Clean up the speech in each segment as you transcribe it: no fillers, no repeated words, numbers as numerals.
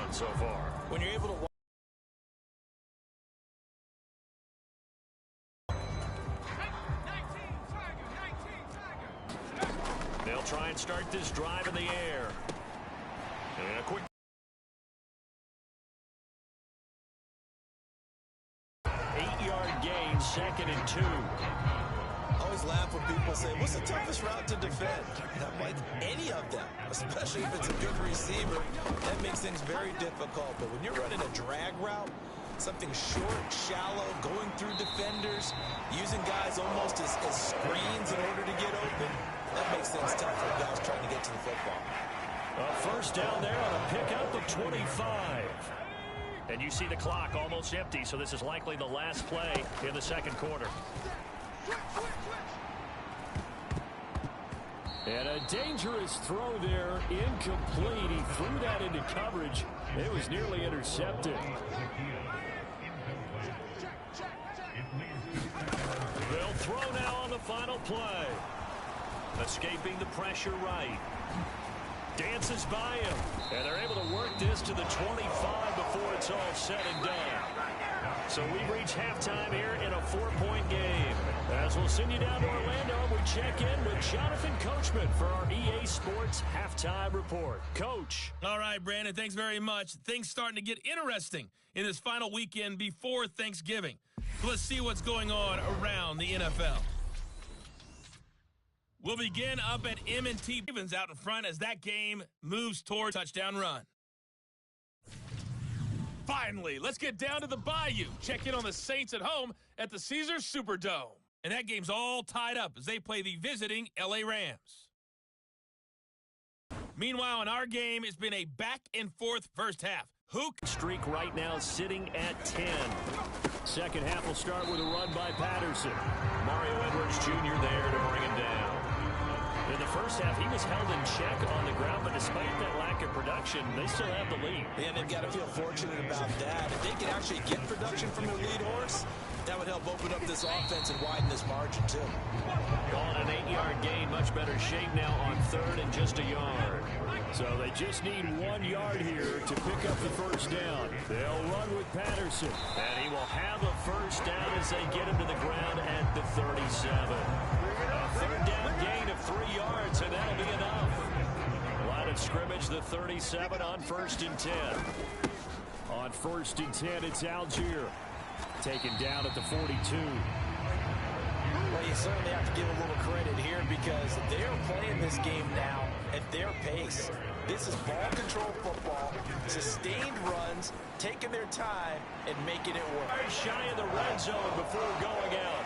one so far. When you're able to they'll try and start this drive in the air. And a quick 8-yard gain, 2nd and 2. I always laugh when people say, what's the toughest route to defend? Not like any of them, especially if it's a good receiver. That makes things very difficult. But when you're running a drag route, something short, shallow, going through defenders, using guys almost as screens in order to get open, that makes things tough for guys trying to get to the football. A first down there on a pickup of 25. And you see the clock almost empty, so this is likely the last play in the second quarter. And a dangerous throw there, incomplete. He threw that into coverage. It was nearly intercepted. They'll throw now on the final play. Escaping the pressure right. Dances by him. And they're able to work this to the 25 before it's all said and done. So we reach halftime here in a 4-point game. As we'll send you down to Orlando, we check in with Jonathan Coachman for our EA Sports Halftime Report. Coach. All right, Brandon, thanks very much. Things starting to get interesting in this final weekend before Thanksgiving. So let's see what's going on around the NFL. We'll begin up at M&T Ravens out in front as that game moves toward touchdown run. Finally, let's get down to the Bayou. Check in on the Saints at home at the Caesars Superdome. And that game's all tied up as they play the visiting L.A. Rams. Meanwhile, in our game, it's been a back-and-forth first half. Hook streak right now sitting at 10. Second half will start with a run by Patterson. Mario Edwards Jr. there to bring him down. In the first half, he was held in check on the ground, but despite that lack of production, they still have the lead. Yeah, they've got to feel fortunate about that. If they can actually get production from their lead horse, that would help open up this offense and widen this margin, too. Calling an 8-yard gain, much better shape now on 3rd and just a yard. So they just need 1 yard here to pick up the first down. They'll run with Patterson. And he will have a first down as they get him to the ground at the 37. A 3rd down gain of 3 yards, and that'll be enough. Line of scrimmage, the 37 on 1st and 10. On 1st and 10, it's Algier. Taken down at the 42. Well, you certainly have to give a little credit here because they're playing this game now at their pace. This is ball control football, sustained runs, taking their time, and making it work. Very shy of the red zone before going out.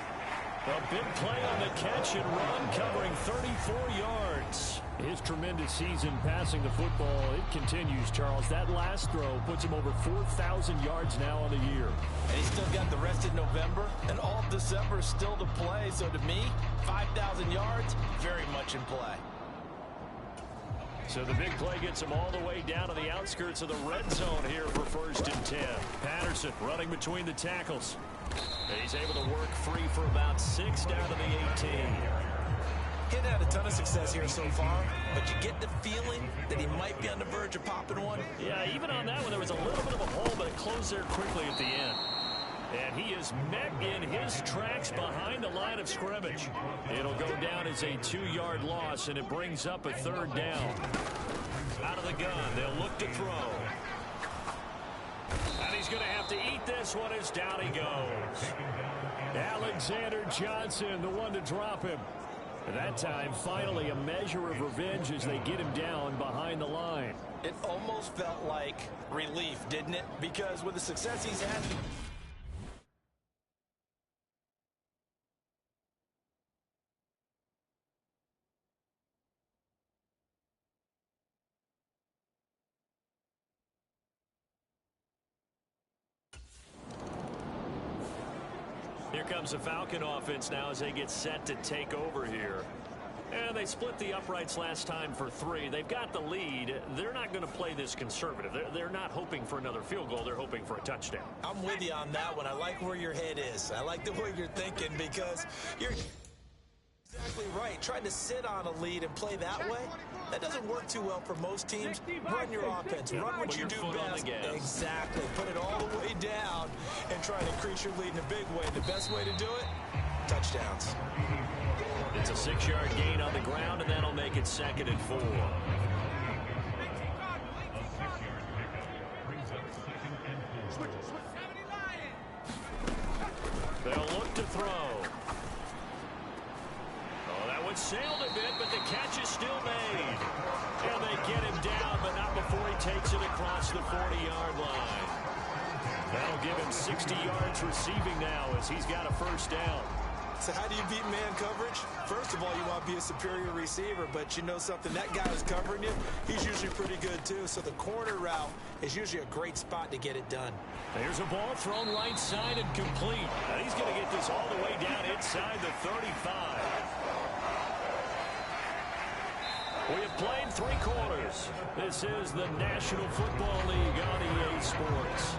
A big play on the catch and run, covering 34 yards. His tremendous season passing the football, it continues, Charles. That last throw puts him over 4,000 yards now on the year. And he's still got the rest of November and all of December still to play. So to me, 5,000 yards, very much in play. So the big play gets him all the way down to the outskirts of the red zone here for 1st and 10. Patterson running between the tackles. He's able to work free for about 6 down to the 18. He's had a ton of success here so far, but you get the feeling that he might be on the verge of popping one. Yeah, even on that one, there was a little bit of a hole, but it closed there quickly at the end. And he is met in his tracks behind the line of scrimmage. It'll go down as a 2-yard loss, and it brings up a 3rd down. Out of the gun, they'll look to throw. And he's going to have to eat this one as down he goes. Alexander Johnson, the one to drop him. That time, finally, a measure of revenge as they get him down behind the line. It almost felt like relief, didn't it? Because with the success he's had... Here comes the Falcon offense now as they get set to take over here. And they split the uprights last time for 3. They've got the lead. They're not going to play this conservative. They're not hoping for another field goal. They're hoping for a touchdown. I'm with you on that one. I like where your head is. I like the way you're thinking because you're exactly right. Trying to sit on a lead and play that way, That doesn't work too well for most teams. Run your offense. Run what you do best. Exactly. Put it all the way down and try to increase your lead in a big way. The best way to do it, touchdowns. It's a 6-yard gain on the ground, and that'll make it 2nd and 4. They'll look to throw. Oh, that one sailed a bit, but the catch is still made. And they get him down, but not before he takes it across the 40-yard line. That'll give him 60 yards receiving now as he's got a first down. So how do you beat man coverage? First of all, you want to be a superior receiver, but you know something, that guy who's covering you, he's usually pretty good too. So the corner route is usually a great spot to get it done. There's a ball thrown right side and complete. And he's going to get this all the way down inside the 35. We have played 3 quarters. This is the National Football League on EA Sports.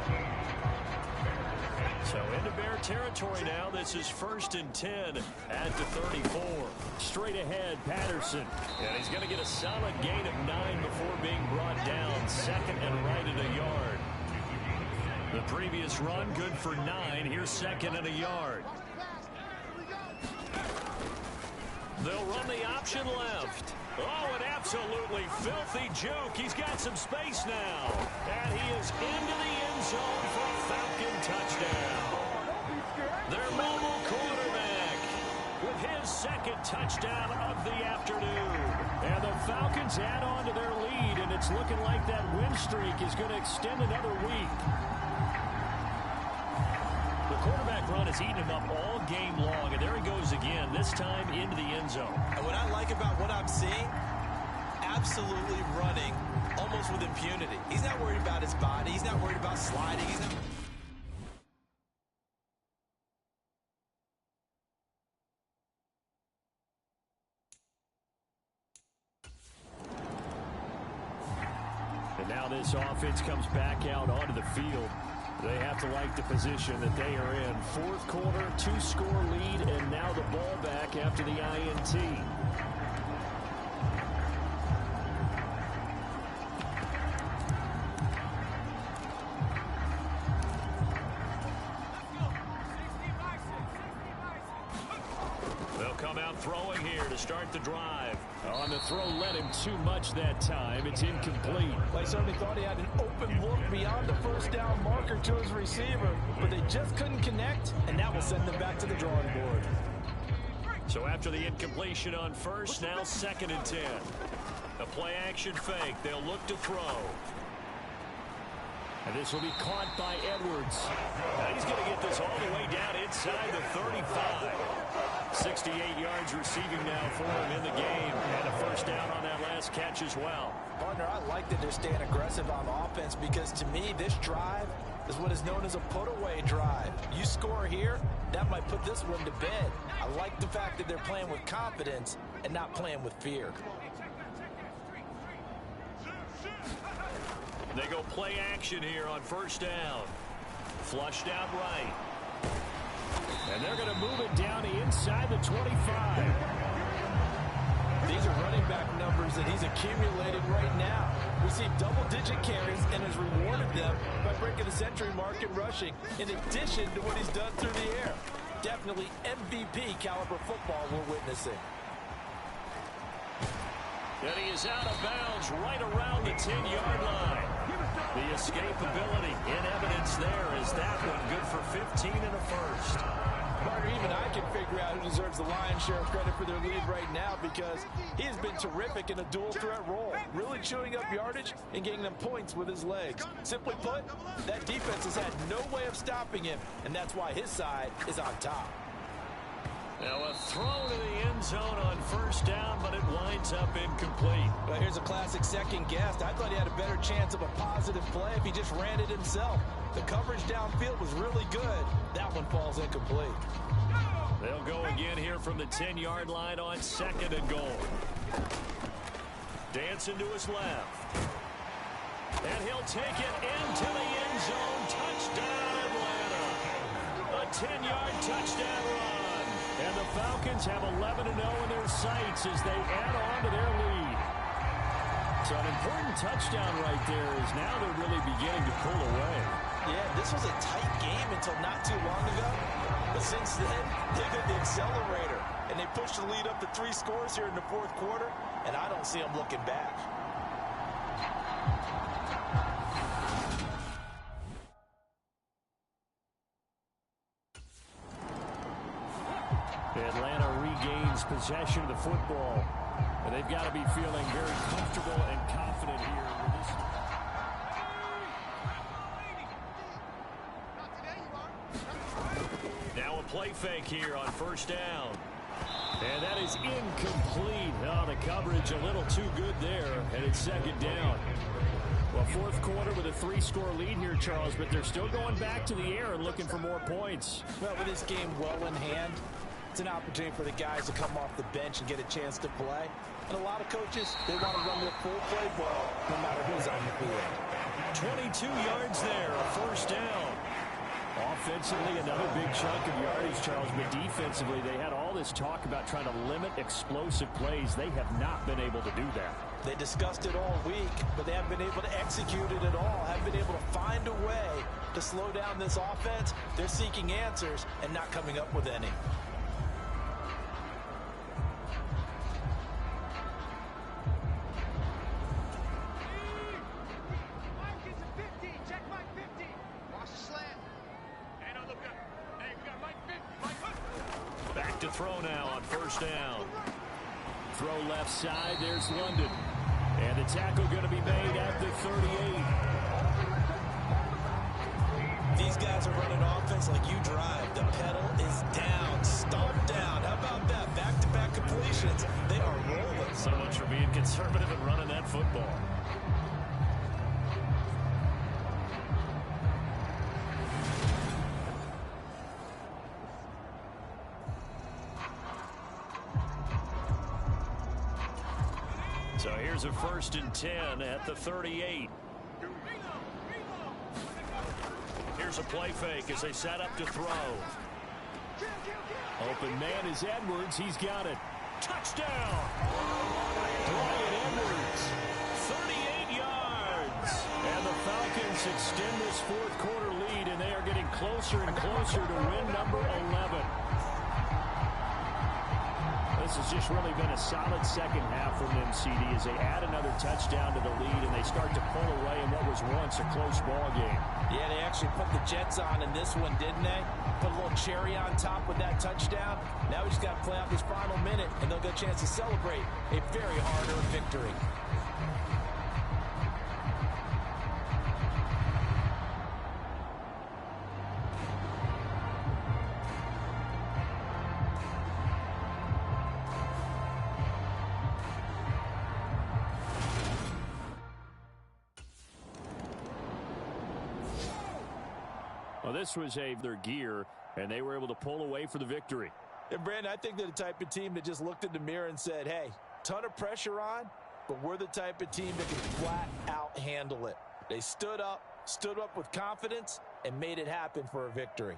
So into Bear territory now. This is 1st and 10 at the 34. Straight ahead, Patterson. And he's going to get a solid gain of 9 before being brought down. 2nd and right at a yard. The previous run, good for 9. Here's 2nd and a yard. They'll run the option left. Oh, an absolutely filthy juke. He's got some space now. And he is into the end zone for a Falcon touchdown. Their mobile quarterback with his 2nd touchdown of the afternoon. And the Falcons add on to their lead, and it's looking like that win streak is going to extend another week. The quarterback run has eaten him up all game long, and there he goes again, this time into the end zone. And what I like about what I'm seeing, absolutely running almost with impunity. He's not worried about his body. He's not worried about sliding. He's not... And now this offense comes back out onto the field. They have to like the position that they are in. 4th quarter, 2-score lead, and now the ball back after the INT. They'll come out throwing here to start the drive. On the throw, led him too much that time. It's incomplete. They certainly thought he had an open look beyond the first down marker to his receiver, but they just couldn't connect, and that will send them back to the drawing board. So after the incompletion on first, now 2nd and 10. A play-action fake. They'll look to throw. And this will be caught by Edwards. And he's going to get this all the way down inside the 35. 68 yards receiving now for him in the game. And a first down on that last catch as well. Partner, I like that they're staying aggressive on offense because to me, this drive is what is known as a put-away drive. You score here, that might put this one to bed. I like the fact that they're playing with confidence and not playing with fear. They go play action here on first down. Flushed out right. And they're going to move it down to inside the 25. These are running back numbers that he's accumulated right now. We see double-digit carries and has rewarded them by breaking the century mark in rushing, in addition to what he's done through the air. Definitely MVP caliber football we're witnessing. And he is out of bounds right around the 10-yard line. The escapability in evidence there is that one good for 15 and a first. Partner, even I can figure out who deserves the lion's share of credit for their lead right now because he has been terrific in a dual threat role, really chewing up yardage and getting them points with his legs. Simply put, that defense has had no way of stopping him, and that's why his side is on top. Now a throw to the end zone on first down, but it winds up incomplete. Well, here's a classic second guess. I thought he had a better chance of a positive play if he just ran it himself. The coverage downfield was really good. That one falls incomplete. They'll go again here from the 10-yard line on 2nd and goal. Dancing to his left. And he'll take it into the end zone. Touchdown, Atlanta. A 10-yard touchdown run. And the Falcons have 11-0 in their sights as they add on to their lead. So an important touchdown right there is now they're really beginning to pull away. Yeah, this was a tight game until not too long ago. But since then, they've hit the accelerator. And they pushed the lead up to 3 scores here in the fourth quarter. And I don't see them looking back. Atlanta regains possession of the football. And they've got to be feeling very comfortable and confident here with this. Now a play fake here on first down. And that is incomplete. Oh, the coverage a little too good there, and it's second down. Well, fourth quarter with a 3-score lead here, Charles, but they're still going back to the air and looking for more points. Well, with this game well in hand, it's an opportunity for the guys to come off the bench and get a chance to play. And a lot of coaches, they want to run their full play ball no matter who's on the field. 22 yards there, a first down. Offensively, another big chunk of yardage, Charles, but defensively, they had all this talk about trying to limit explosive plays. They have not been able to do that. They discussed it all week, but they haven't been able to execute it at all, haven't been able to find a way to slow down this offense. They're seeking answers and not coming up with any. Back to throw now on first down. Throw left side. There's London. And the tackle going to be made at the 38. These guys are running offense like you drive. The pedal is down, stomp down. How about that? Back-to-back completions. They are rolling. So much for being conservative and running that football. So here's a 1st and 10 at the 38. Here's a play fake as they set up to throw. Open man is Edwards. He's got it. Touchdown! Brian Edwards, 38 yards. And the Falcons extend this fourth quarter lead, and they are getting closer and closer to win number 11. This has just really been a solid second half from them, CD, as they add another touchdown to the lead and they start to pull away in what was once a close ball game. Yeah, they actually put the Jets on in this one, didn't they? Put a little cherry on top with that touchdown. Now we just got to play out this final minute, and they'll get a chance to celebrate a very hard-earned victory. Well, this was their gear, and they were able to pull away for the victory. And, Brandon, I think they're the type of team that just looked in the mirror and said, hey, ton of pressure on, but we're the type of team that can flat out handle it. They stood up with confidence, and made it happen for a victory.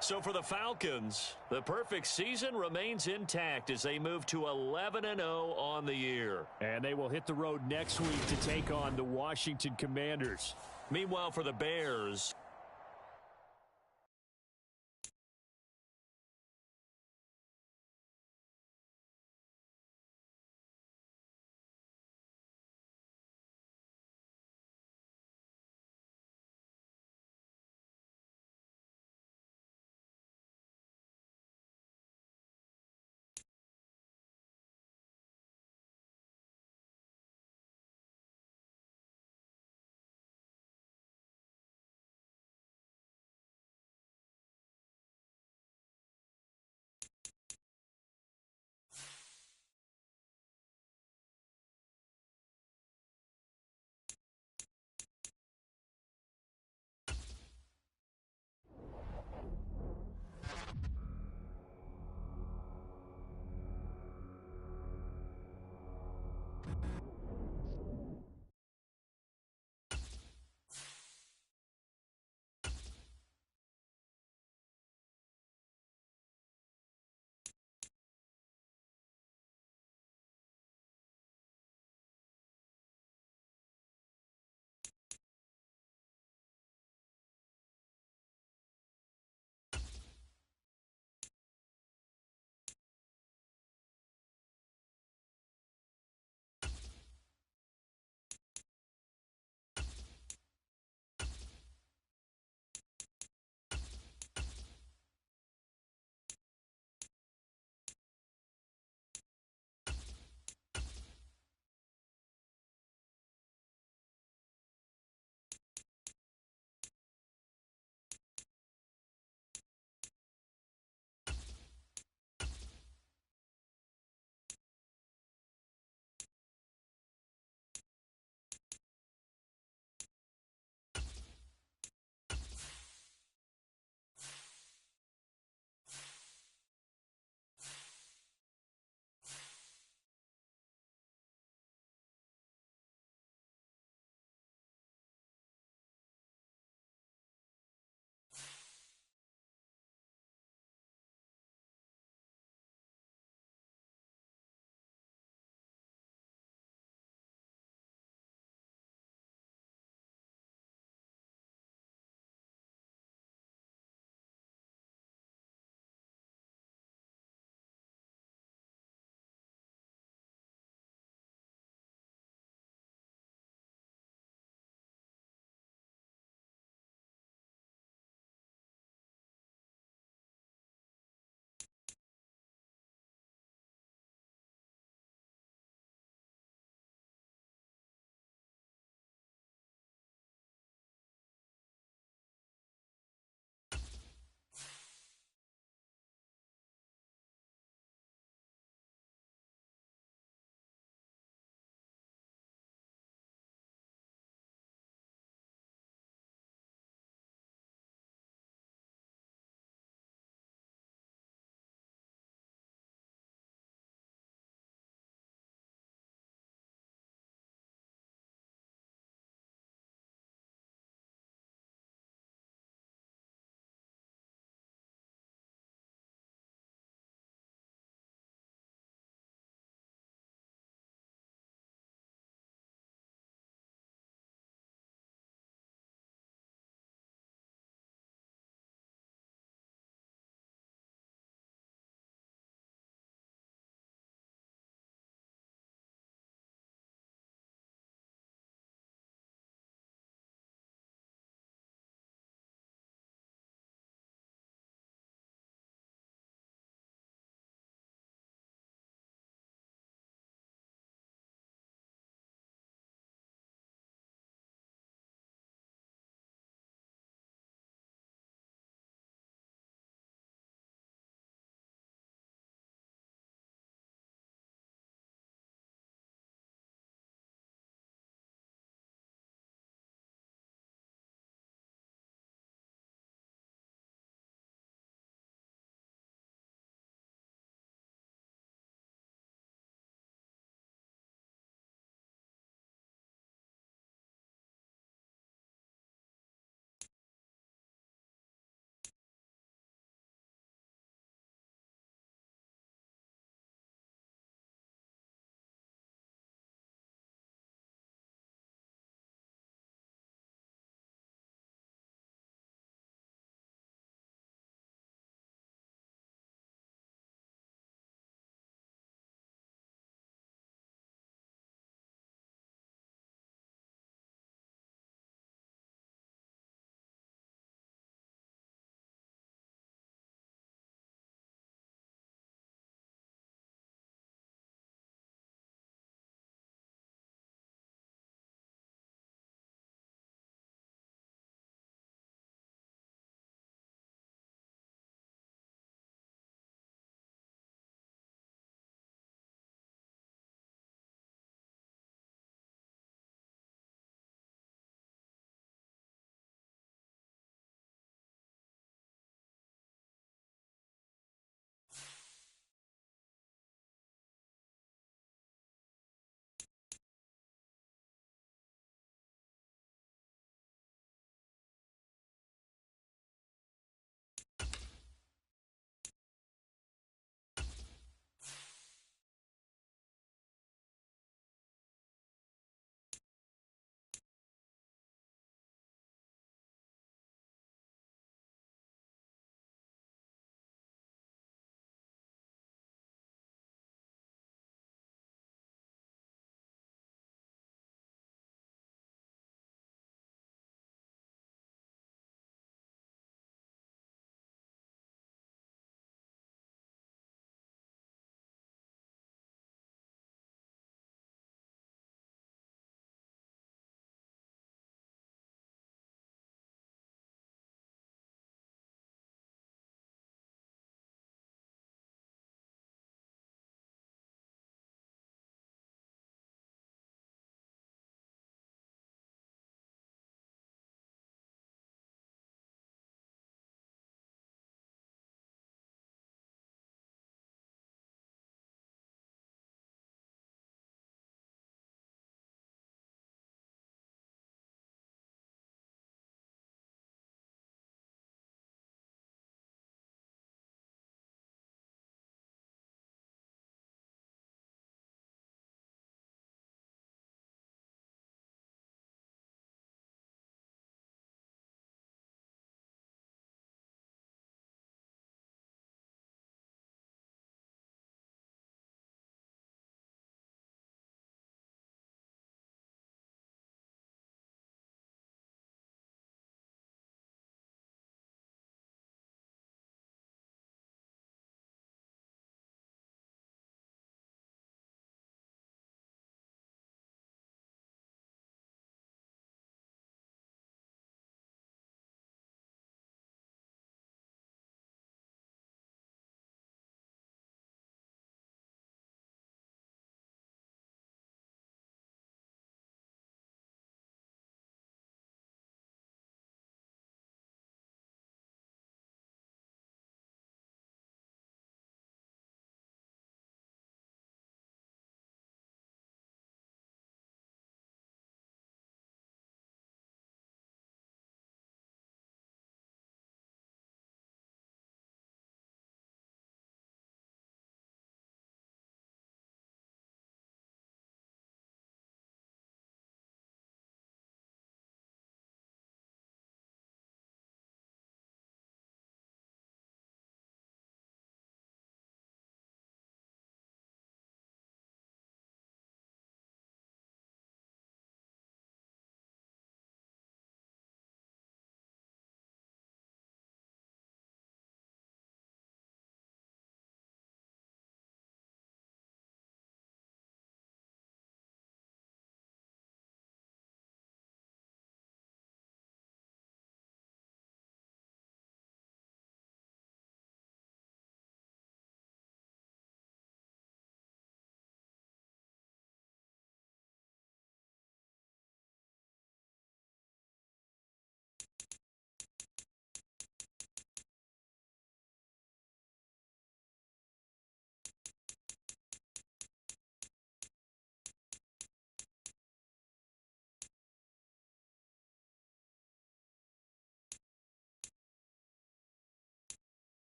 So for the Falcons, the perfect season remains intact as they move to 11-0 on the year. And they will hit the road next week to take on the Washington Commanders. Meanwhile, for the Bears,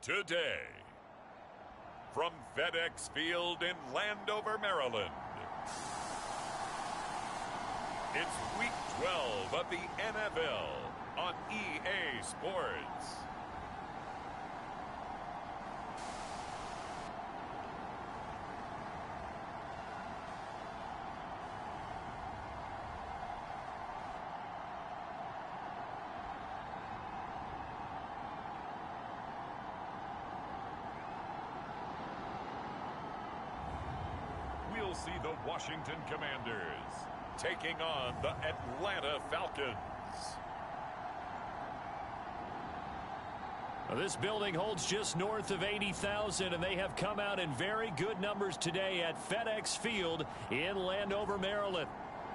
Today, from FedEx Field in Landover, Maryland, it's Week 12 of the NFL on EA Sports. We'll see the Washington Commanders taking on the Atlanta Falcons. Well, this building holds just north of 80,000, and they have come out in very good numbers today at FedEx Field in Landover, Maryland.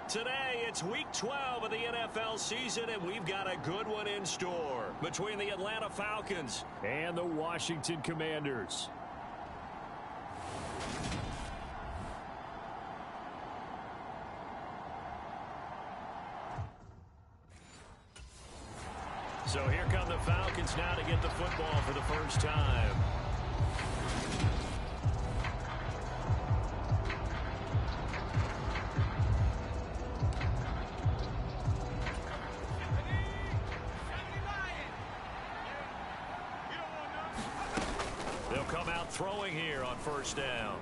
Today, it's Week 12 of the NFL season, and we've got a good one in store between the Atlanta Falcons and the Washington Commanders. So here come the Falcons now to get the football for the first time. They'll come out throwing here on first down.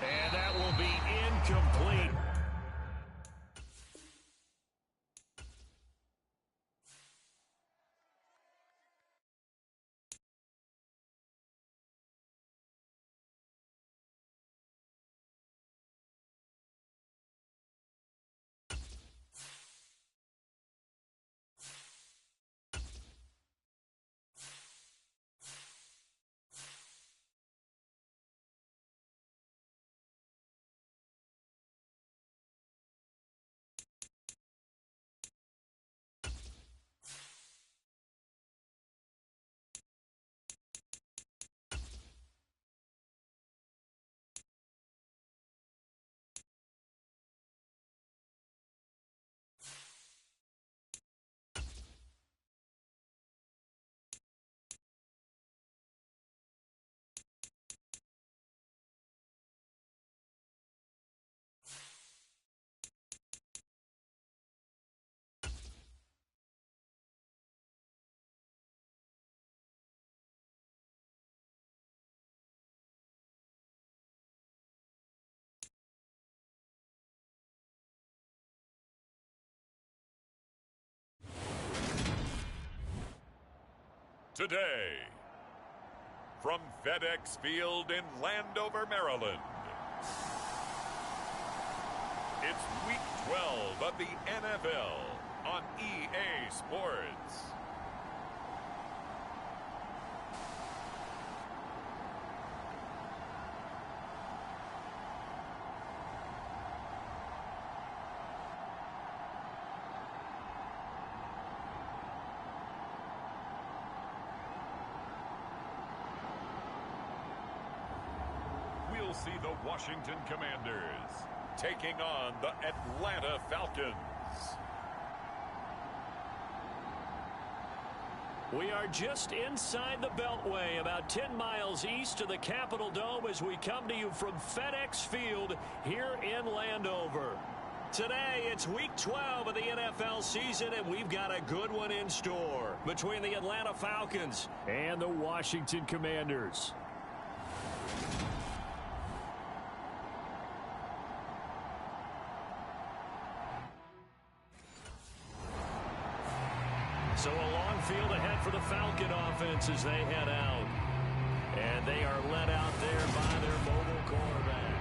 And that will be incomplete. Today, from FedEx Field in Landover, Maryland, it's Week 12 of the NFL on EA Sports. We'll see the Washington Commanders taking on the Atlanta Falcons. We are just inside the Beltway, about 10 miles east of the Capitol Dome as we come to you from FedEx Field here in Landover. Today, it's Week 12 of the NFL season, and we've got a good one in store between the Atlanta Falcons and the Washington Commanders. So a long field ahead for the Falcon offense as they head out. And they are led out there by their mobile quarterback.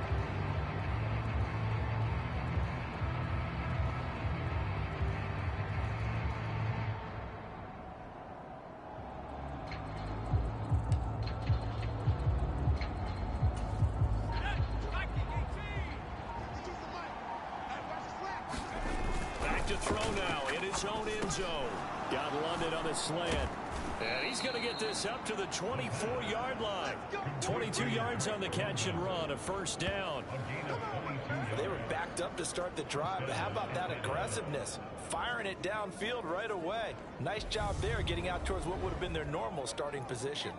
Back to throw now in his own end zone. Got London on the slant. And he's going to get this up to the 24-yard line. 22 yards on the catch and run, a first down. They were backed up to start the drive, but how about that aggressive aggressiveness, firing it downfield right away. Nice job there getting out towards what would have been their normal starting position.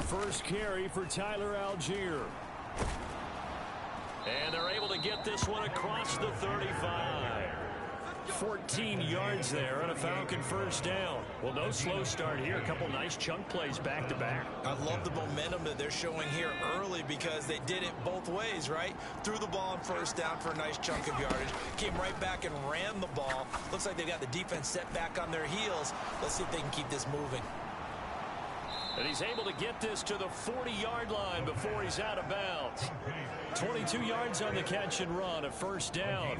First carry for Tyler Algier. And they're able to get this one across the 35. 14 yards there on a Falcon first down. Well, no slow start here. A couple nice chunk plays back to back. I love the momentum that they're showing here early because they did it both ways, right? Threw the ball on first down for a nice chunk of yardage. Came right back and ran the ball. Looks like they got the defense set back on their heels. Let's see if they can keep this moving. And he's able to get this to the 40-yard line before he's out of bounds. 22 yards on the catch and run, a first down.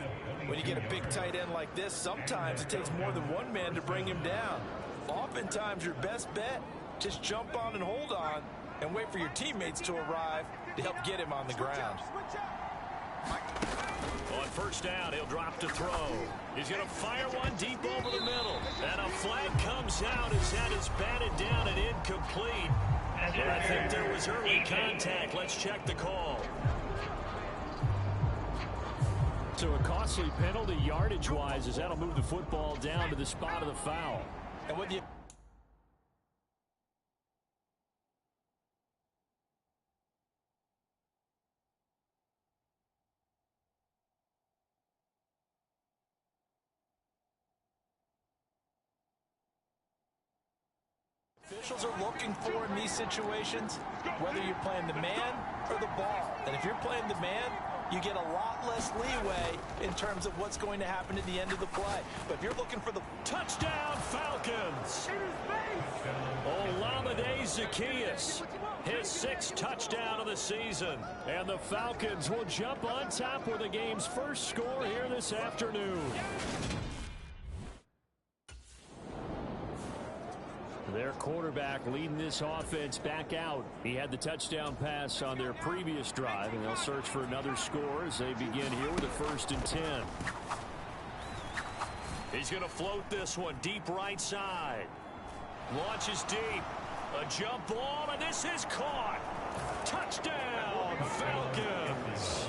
When you get a big tight end like this, sometimes it takes more than one man to bring him down. Oftentimes, your best bet, just jump on and hold on and wait for your teammates to arrive to help get him on the ground. On first down, he'll drop to throw. He's going to fire one deep over the middle. And a flag comes out as that is batted down and incomplete. And I think there was early contact. Let's check the call. So a costly penalty yardage-wise as that'll move the football down to the spot of the foul. And with you. Officials are looking for in these situations, whether you're playing the man or the ball. And if you're playing the man, you get a lot less leeway in terms of what's going to happen at the end of the play. But if you're looking for the touchdown Falcons, Olamide Zaccheaus, his 6th touchdown of the season. And the Falcons will jump on top with the game's first score here this afternoon. Their quarterback leading this offense back out. He had the touchdown pass on their previous drive, and they'll search for another score as they begin here with a 1st and 10. He's going to float this one deep right side. Launches deep. A jump ball, and this is caught. Touchdown, Falcons.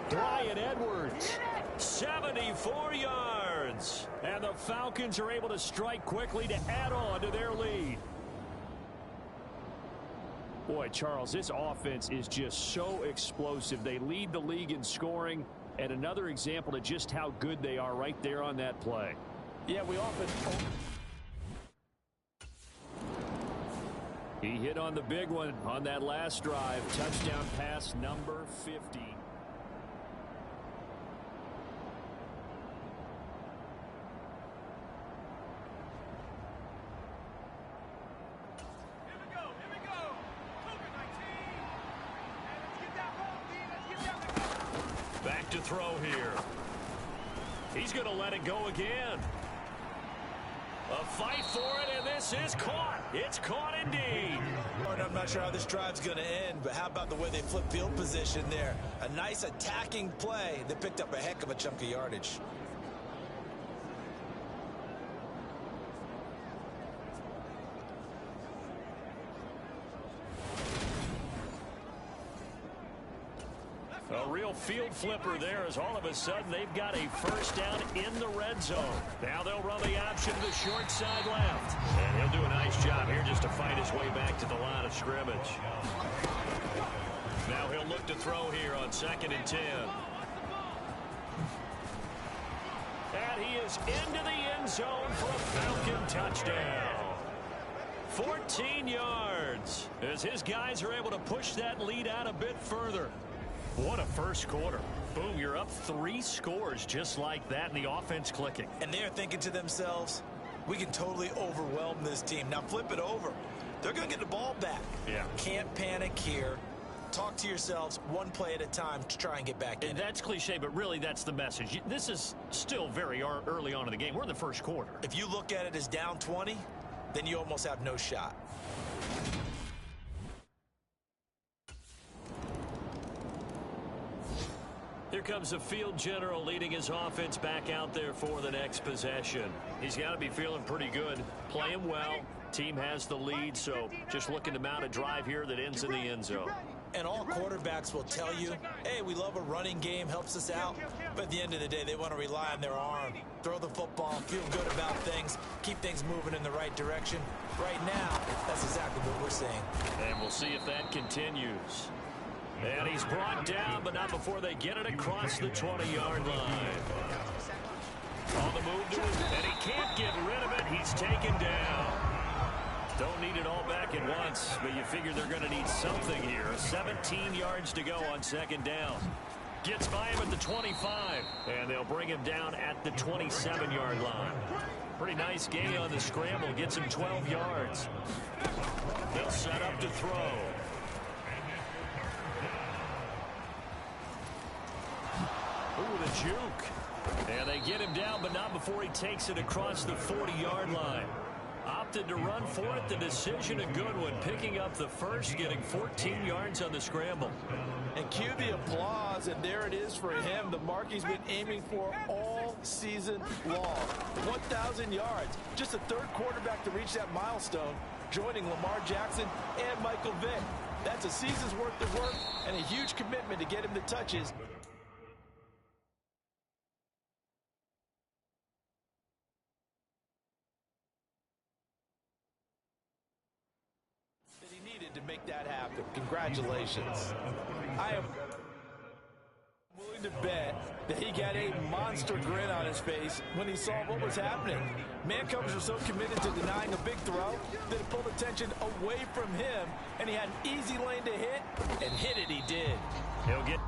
Brian Edwards, 74 yards. And the Falcons are able to strike quickly to add on to their lead. Boy, Charles, this offense is just so explosive. They lead the league in scoring, and another example of just how good they are right there on that play. Yeah, we often... He hit on the big one on that last drive. Touchdown pass number 50. Back to throw here. He's going to let it go again. A fight for it, and this is caught. It's caught indeed. I'm not sure how this drive's going to end, but how about the way they flip field position there? A nice attacking play that picked up a heck of a chunk of yardage. A real field flipper there as all of a sudden they've got a first down in the red zone. Now they'll run the option to the short side left. And he'll do a nice job here just to fight his way back to the line of scrimmage. Now he'll look to throw here on 2nd and 10. And he is into the end zone for a Falcon touchdown. 14 yards as his guys are able to push that lead out a bit further. What a first quarter. Boom, you're up 3 scores just like that, and the offense clicking. And they're thinking to themselves, we can totally overwhelm this team. Now flip it over. They're going to get the ball back. Yeah. Can't panic here. Talk to yourselves one play at a time to try and get back in. And that's cliche, but really that's the message. This is still very early on in the game. We're in the first quarter. If you look at it as down 20, then you almost have no shot. Here comes the field general leading his offense back out there for the next possession. He's got to be feeling pretty good, playing well. Team has the lead, so just looking to mount a drive here that ends in the end zone. And all quarterbacks will tell you, hey, we love a running game, helps us out. But at the end of the day, they want to rely on their arm, throw the football, feel good about things, keep things moving in the right direction. Right now, that's exactly what we're seeing. And we'll see if that continues. And he's brought down, but not before they get it across the 20-yard line. On the move to him, and he can't get rid of it. He's taken down. Don't need it all back at once, but you figure they're going to need something here. 17 yards to go on second down. Gets by him at the 25, and they'll bring him down at the 27-yard line. Pretty nice gain on the scramble. Gets him 12 yards. They'll set up to throw. Ooh, the juke. And they get him down, but not before he takes it across the 40-yard line. Opted to run for it. The decision a good one. Picking up the first, getting 14 yards on the scramble. And cue the applause, and there it is for him. The mark he's been aiming for all season long. 1,000 yards. Just the third quarterback to reach that milestone, joining Lamar Jackson and Michael Vick. That's a season's worth of work and a huge commitment to get him the touches. To make that happen. Congratulations. I am willing to bet that he got a monster grin on his face when he saw what was happening. Mancovers were so committed to denying a big throw that it pulled attention away from him, and he had an easy lane to hit, and hit it he did. He'll get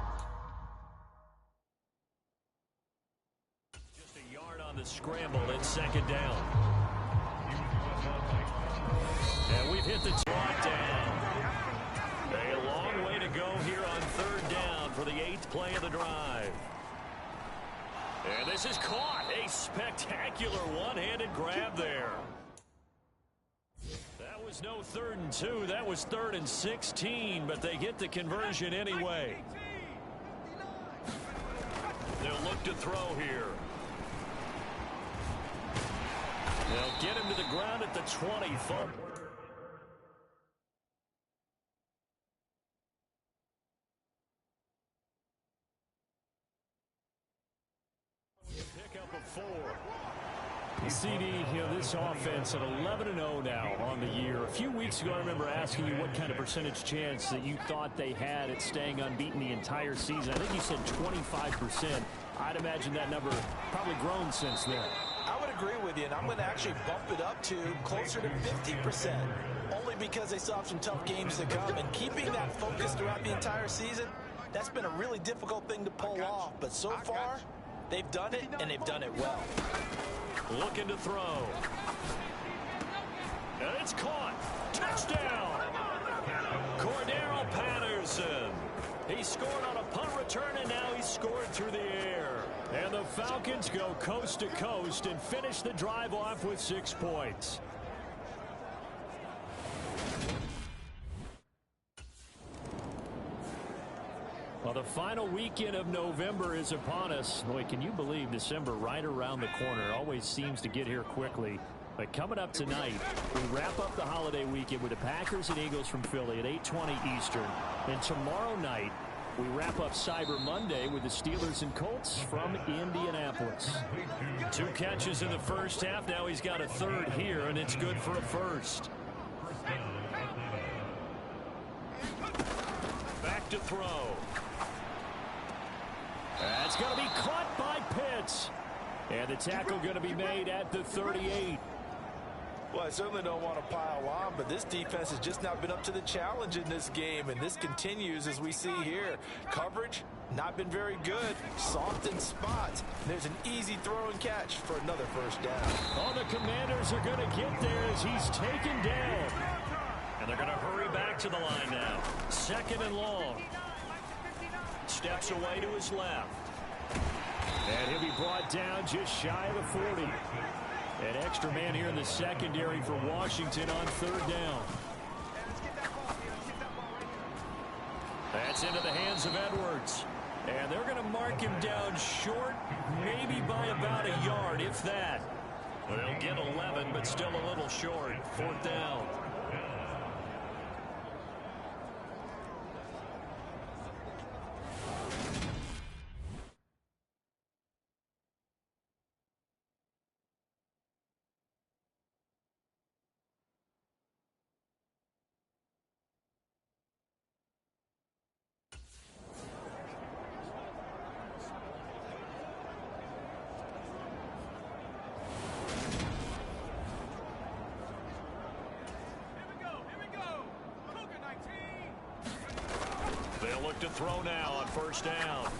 just a yard on the scramble in second down. And we've hit the draw down. A long way to go here on third down for the 8th play of the drive. And this is caught. A spectacular one-handed grab there. That was no 3rd and 2. That was 3rd and 16, but they get the conversion anyway. They'll look to throw here. They'll get him to the ground at the 20. CD, this offense at 11-0 now on the year. A few weeks ago, I remember asking you what kind of percentage chance that you thought they had at staying unbeaten the entire season. I think you said 25%. I'd imagine that number probably grown since then. I would agree with you, and I'm going to actually bump it up to closer to 50%, only because they still have some tough games to come. And keeping that focus throughout the entire season, that's been a really difficult thing to pull off. But so far, they've done it, and they've done it well. Looking to throw. And it's caught. Touchdown. Cordero Patterson. He scored on a punt return, and now he's scored through the air. And the Falcons go coast to coast and finish the drive off with 6 points. Well, the final weekend of November is upon us. Boy, can you believe December right around the corner? Always seems to get here quickly. But coming up tonight, we wrap up the holiday weekend with the Packers and Eagles from Philly at 8:20 Eastern. Then tomorrow night, we wrap up Cyber Monday with the Steelers and Colts from Indianapolis. 2 catches in the first half. Now he's got a 3rd here, and it's good for a first. Back to throw. That's going to be caught by Pitts. And the tackle going to be made at the 38. Well, I certainly don't want to pile on, but this defense has just not been up to the challenge in this game, and this continues as we see here. Coverage, not been very good. Soft in spots. There's an easy throw and catch for another first down. Oh, the Commanders are going to get there as he's taken down. And they're going to hurry back to the line now. 2nd and long. Steps away to his left. And he'll be brought down just shy of the 40. An extra man here in the secondary for Washington on 3rd down. That's into the hands of Edwards. And they're going to mark him down short, maybe by about a yard, if that. Well, they'll get 11, but still a little short. 4th down. They'll look to throw now on 1st down.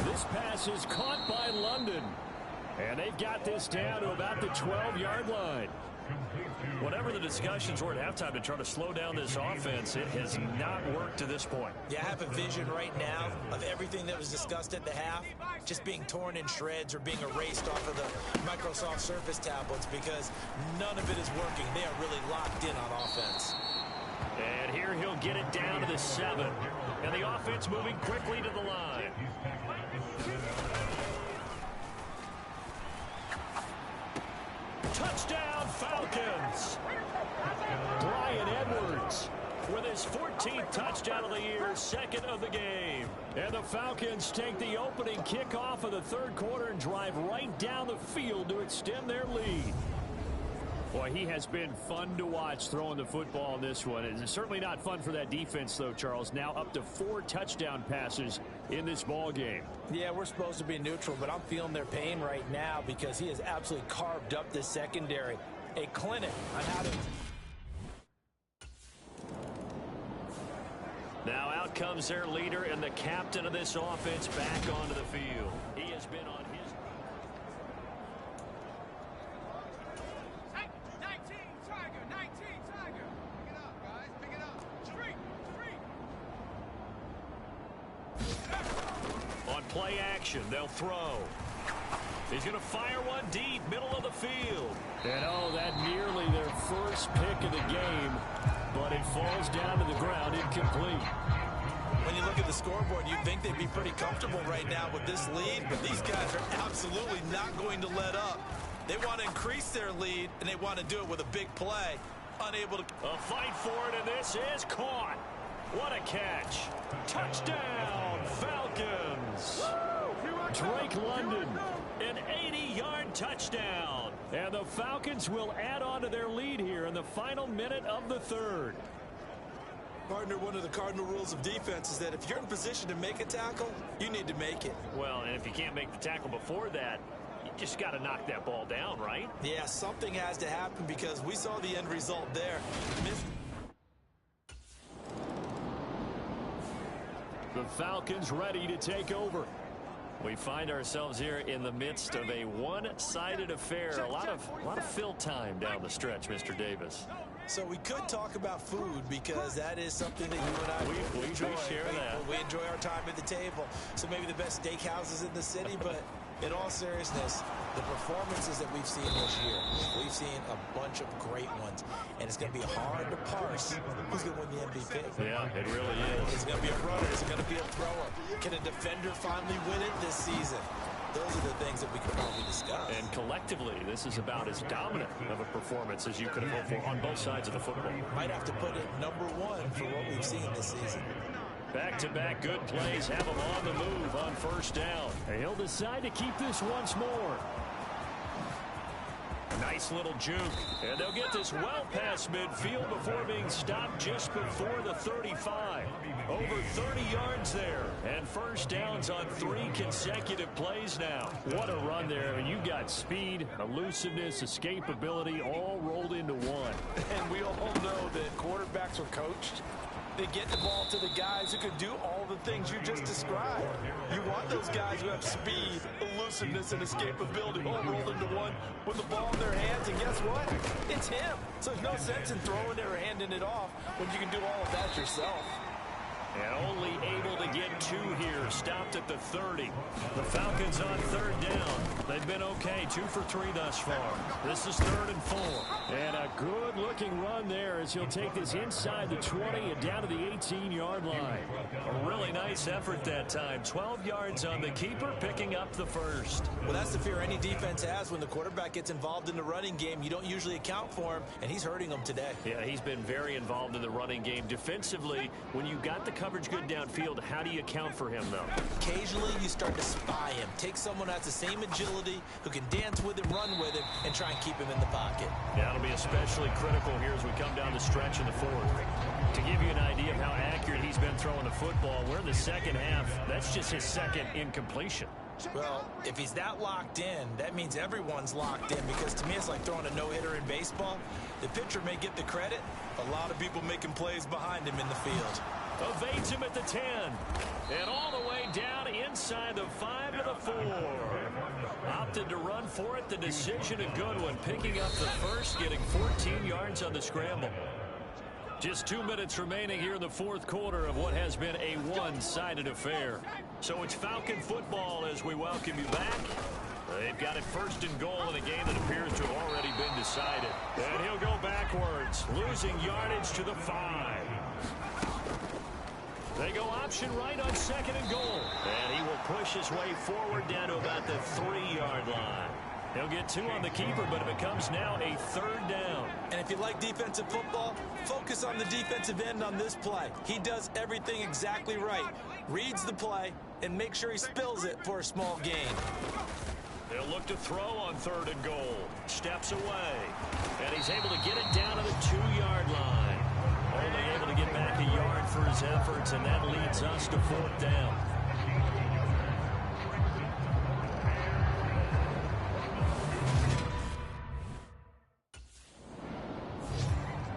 This pass is caught by London. And they've got this down to about the 12-yard line. Whatever the discussions were at halftime to try to slow down this offense, it has not worked to this point. Yeah, I have a vision right now of everything that was discussed at the half just being torn in shreds or being erased off of the Microsoft Surface tablets because none of it is working. They are really locked in on offense. And here he'll get it down to the 7. And the offense moving quickly to the line. Touchdown, Falcons! Brian Edwards with his 14th touchdown of the year, 2nd of the game. And the Falcons take the opening kickoff of the 3rd quarter and drive right down the field to extend their lead. Boy, he has been fun to watch throwing the football in this one. It's certainly not fun for that defense, though, Charles. Now up to 4 touchdown passes in this ball game. Yeah, we're supposed to be neutral, but I'm feeling their pain right now because he has absolutely carved up this secondary. A clinic on how to... Now out comes their leader and the captain of this offense back onto the field. He has been on his... Play action, they'll throw. He's going to fire one deep, middle of the field. And oh, that nearly their first pick of the game, but it falls down to the ground incomplete. When you look at the scoreboard, you'd think they'd be pretty comfortable right now with this lead, but these guys are absolutely not going to let up. They want to increase their lead, and they want to do it with a big play. Unable to... A fight for it, and this is caught. What a catch. Touchdown, Falcons. Drake London, an 80-yard touchdown. And the Falcons will add on to their lead here in the final minute of the 3rd. Partner, one of the cardinal rules of defense is that if you're in position to make a tackle, you need to make it. Well, and if you can't make the tackle before that, you just got to knock that ball down, right? Yeah, something has to happen because we saw the end result there. The Falcons ready to take over. We find ourselves here in the midst of a one-sided affair. A lot of fill time down the stretch, Mr. Davis. So we could talk about food because that is something that you and I we enjoy. share that. We enjoy our time at the table. So maybe the best steakhouses in the city, but in all seriousness, the performances that we've seen this year, we've seen a bunch of great ones, and it's going to be hard to parse who's going to win the MVP. Yeah, it really is. Is it going to be a runner? Is it going to be a thrower? Can a defender finally win it this season? Those are the things that we could probably discuss. And collectively, this is about as dominant of a performance as you could have hoped for on both sides of the football. Might have to put it #1 for what we've seen this season. Back-to-back good plays have him on the move on 1st down. And he'll decide to keep this once more. Nice little juke. And they'll get this well past midfield before being stopped just before the 35. Over 30 yards there. And 1st downs on 3 consecutive plays now. What a run there. I mean, you've got speed, elusiveness, escapability all rolled into one. And we all know that quarterbacks are coached. They get the ball to the guys who can do all the things you just described. You want those guys who have speed, elusiveness, and escapability all rolled into one with the ball in their hands. And guess what? It's him. So there's no sense in throwing it or handing it off when you can do all of that yourself. And only able to get 2 here. Stopped at the 30. The Falcons on 3rd down. They've been okay. 2 for 3 thus far. This is 3rd and 4. And a good-looking run there as he'll take this inside the 20 and down to the 18-yard line. A really nice effort that time. 12 yards on the keeper, picking up the first. Well, that's the fear any defense has when the quarterback gets involved in the running game. You don't usually account for him, and he's hurting them today. Yeah, he's been very involved in the running game. Defensively, when you got the coverage good downfield, how do you account for him, though? Occasionally, you start to spy him. Take someone who has the same agility, who can dance with him, run with him, and try and keep him in the pocket. Yeah, it'll be especially critical here as we come down the stretch in the 4th. To give you an idea of how accurate he's been throwing the football, we're in the second half. That's just his second incompletion. Well, if he's that locked in, that means everyone's locked in, because to me it's like throwing a no-hitter in baseball. The pitcher may get the credit. A lot of people making plays behind him in the field. Evades him at the 10. And all the way down inside the 5 to the 4. Opted to run for it. The decision a good one. Picking up the first, getting 14 yards on the scramble. Just 2 minutes remaining here in the 4th quarter of what has been a one-sided affair. So it's Falcon football as we welcome you back. They've got it 1st and goal in a game that appears to have already been decided. And he'll go backwards, losing yardage to the 5. They go option right on 2nd and goal. And he will push his way forward down to about the 3-yard line. He'll get 2 on the keeper, but it becomes now a 3rd down. And if you like defensive football, focus on the defensive end on this play. He does everything exactly right. Reads the play and makes sure he spills it for a small gain. They'll look to throw on 3rd and goal. Steps away. And he's able to get it down to the 2-yard line. Only able to get back a yard for his efforts, and that leads us to 4th down.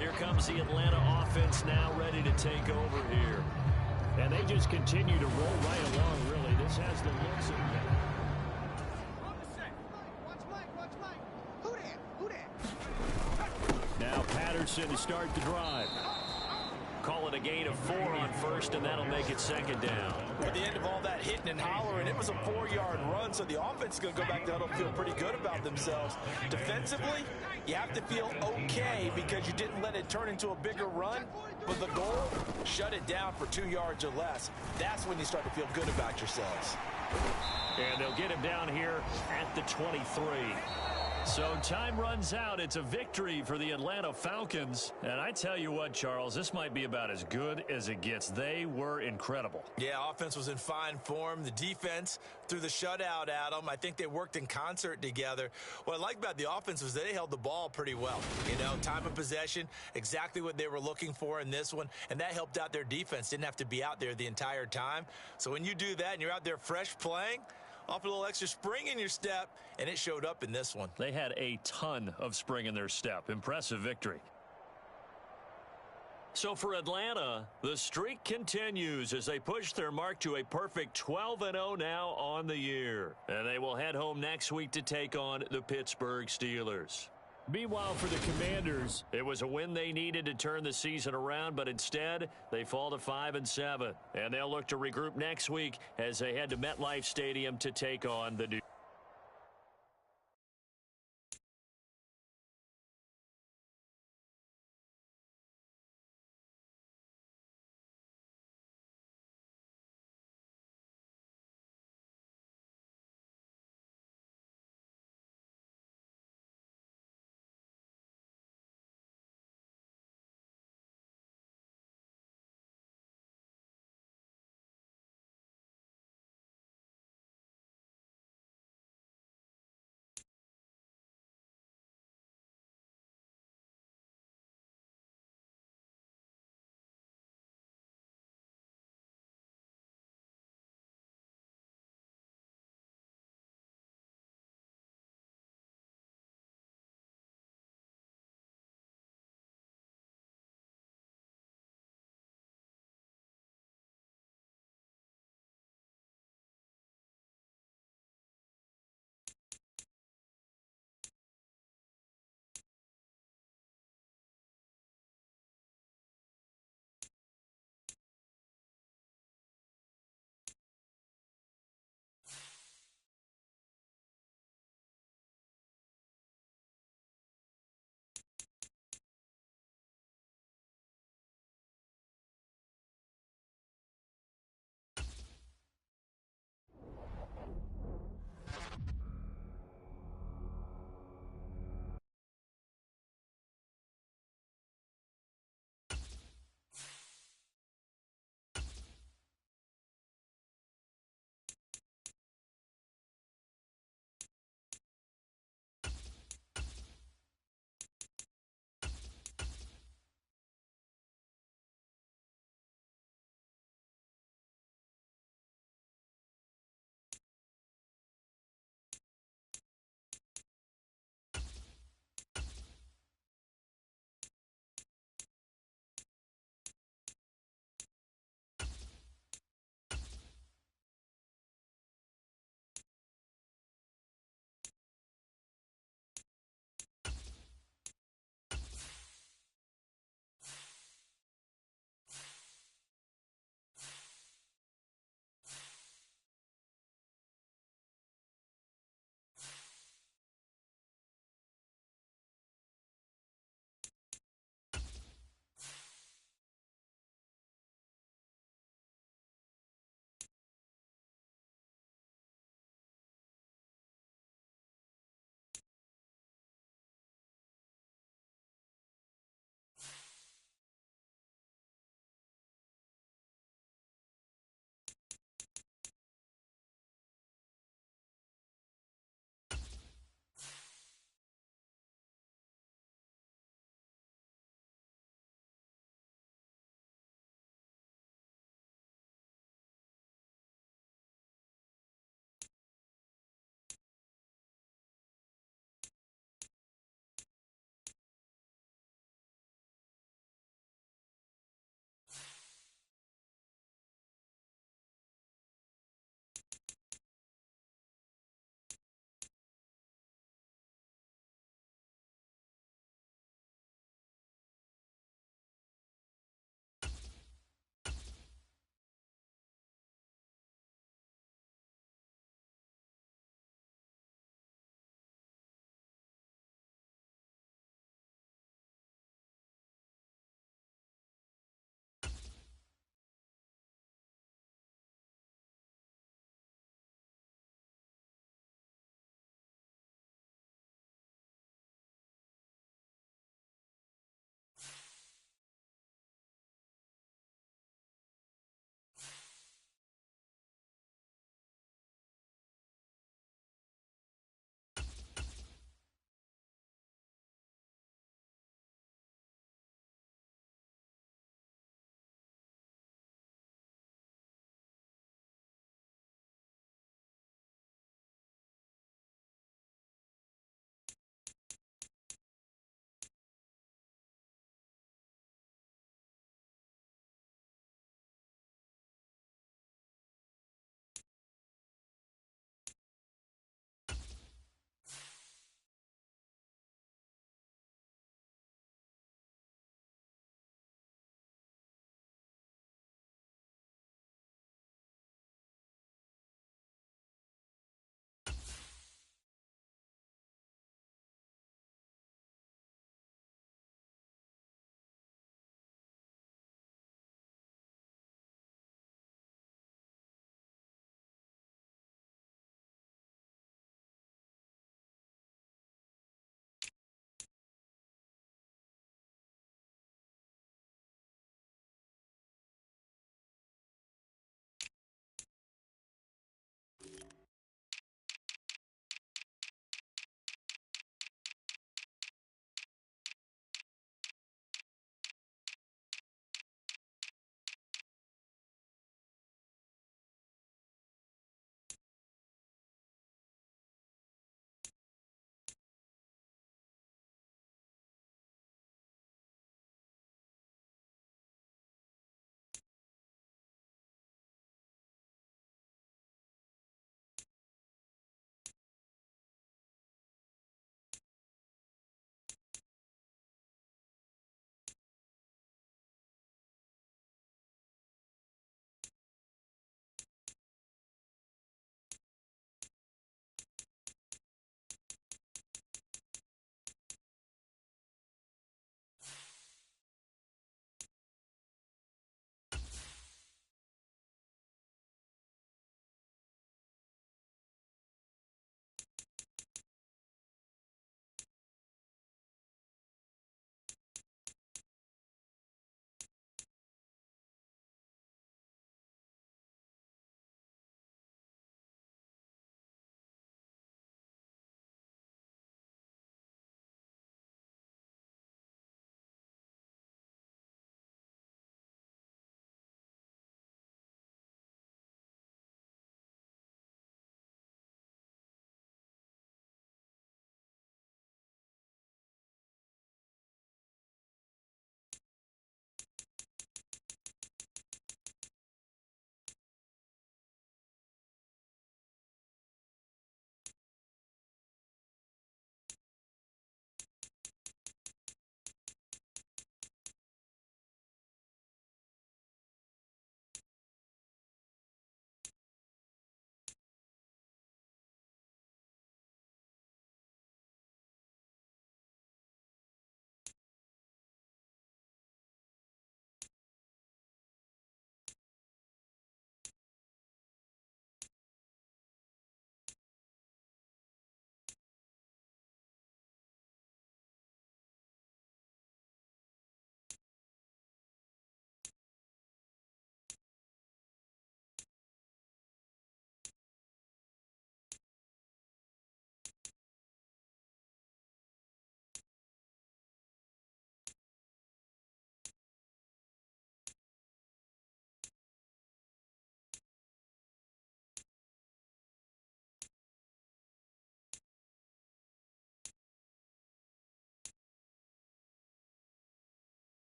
Here comes the Atlanta offense now ready to take over here. And they just continue to roll right along, really. This has the looks of... Now Patterson to start the drive. Call it a gain of 4 on 1st, and that'll make it 2nd down. At the end of all that hitting and hollering, it was a 4-yard run, so the offense is going to go back to huddle and feel pretty good about themselves. Defensively, you have to feel okay because you didn't let it turn into a bigger run. But the goal, shut it down for 2 yards or less. That's when you start to feel good about yourselves. And they'll get him down here at the 23. So time runs out. It's a victory for the Atlanta Falcons. And I tell you what, Charles, this might be about as good as it gets. They were incredible. Yeah, offense was in fine form. The defense threw the shutout at them. I think they worked in concert together. What I like about the offense was they held the ball pretty well. You know, time of possession, exactly what they were looking for in this one. And that helped out their defense. Didn't have to be out there the entire time. So when you do that and you're out there fresh playing, off a little extra spring in your step, and it showed up in this one. They had a ton of spring in their step. Impressive victory. So for Atlanta, the streak continues as they push their mark to a perfect 12-0 now on the year. And they will head home next week to take on the Pittsburgh Steelers. Meanwhile, for the Commanders, it was a win they needed to turn the season around, but instead, they fall to 5-7. And they'll look to regroup next week as they head to MetLife Stadium to take on the New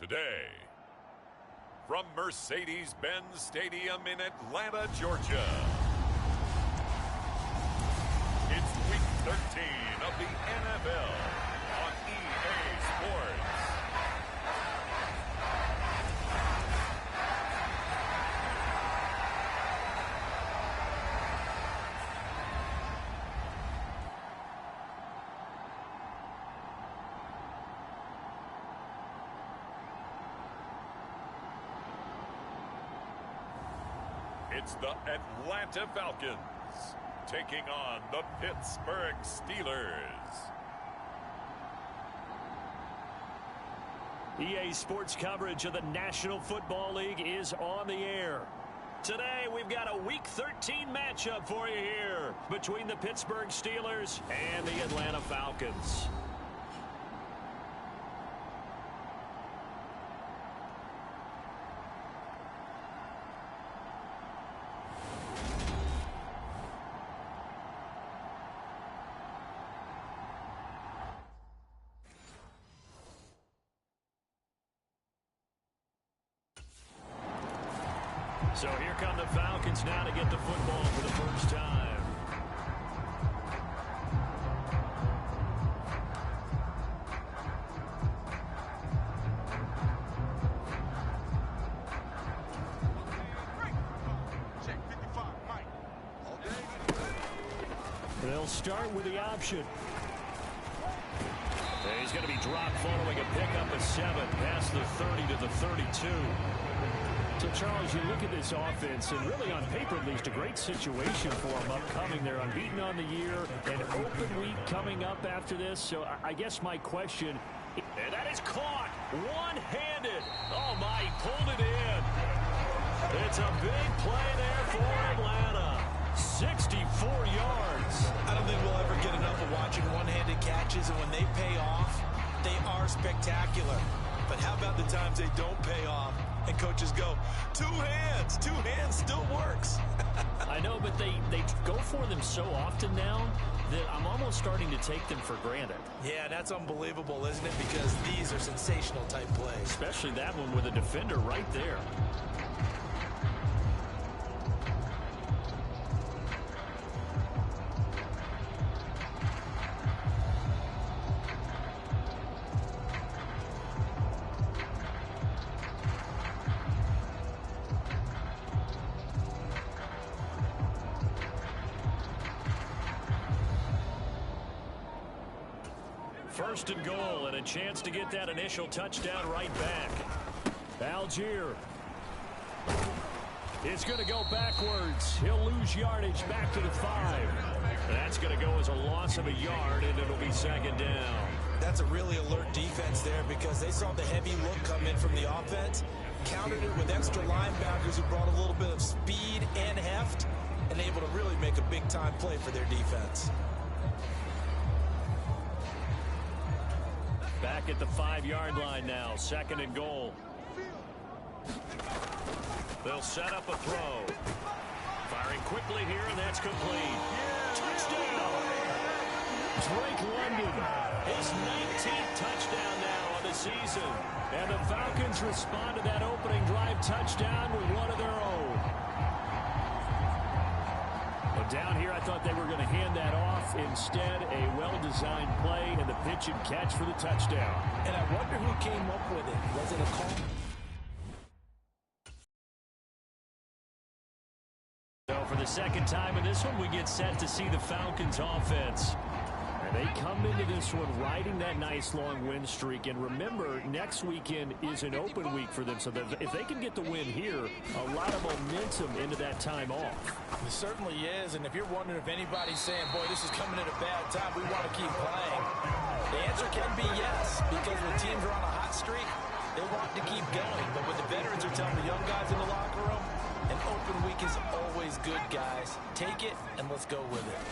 day. From Mercedes-Benz Stadium in Atlanta, Georgia, it's Week 13 of the NFL on EA Sports. It's the Atlanta Falcons taking on the Pittsburgh Steelers. EA Sports coverage of the National Football League is on the air. Today, we've got a Week 13 matchup for you here between the Pittsburgh Steelers and the Atlanta Falcons. So here come the Falcons now to get the football for the first time. They'll start with the option. He's going to be dropped following a pickup of 7 past the 30 to the 32. So, Charles, you look at this offense, and really on paper, at least, a great situation for them upcoming. They're unbeaten on the year, an open week coming up after this. So I guess my question, and that is caught one-handed. Oh, my, he pulled it in. It's a big play there for Atlanta. 64 yards. I don't think we'll ever get enough of watching one-handed catches, and when they pay off, they are spectacular. But how about the times they don't pay off? And coaches go, two hands still works. I know, but they go for them so often now that I'm almost starting to take them for granted. Yeah, that's unbelievable, isn't it? Because these are sensational type plays. Especially that one with a defender right there. First and goal, and a chance to get that initial touchdown right back. Algier. It's going to go backwards. He'll lose yardage back to the 5. That's going to go as a loss of a yard, and it'll be second down. That's a really alert defense there because they saw the heavy look come in from the offense, countered it with extra linebackers who brought a little bit of speed and heft, and able to really make a big-time play for their defense. Back at the 5-yard line now, second and goal. They'll set up a throw. Firing quickly here, and that's complete. Touchdown! Drake London, his 19th touchdown now on the season. And the Falcons respond to that opening drive touchdown with one of their own. But down here, I thought they were going to hand that off. Instead, a well-designed play and the pitch and catch for the touchdown. And I wonder who came up with it. Was it a call? So for the second time in this one, we get set to see the Falcons offense. And they come into this one riding that nice long win streak. And remember, next weekend is an open week for them. So that if they can get the win here, a lot of momentum into that time off. It certainly is. And if you're wondering if anybody's saying, boy, this is coming at a bad time, we want to keep playing, the answer can be yes. Because when teams are on a hot streak, they want to keep going. But what the veterans are telling the young guys in the locker room, an open week is always good, guys. Take it, and let's go with it.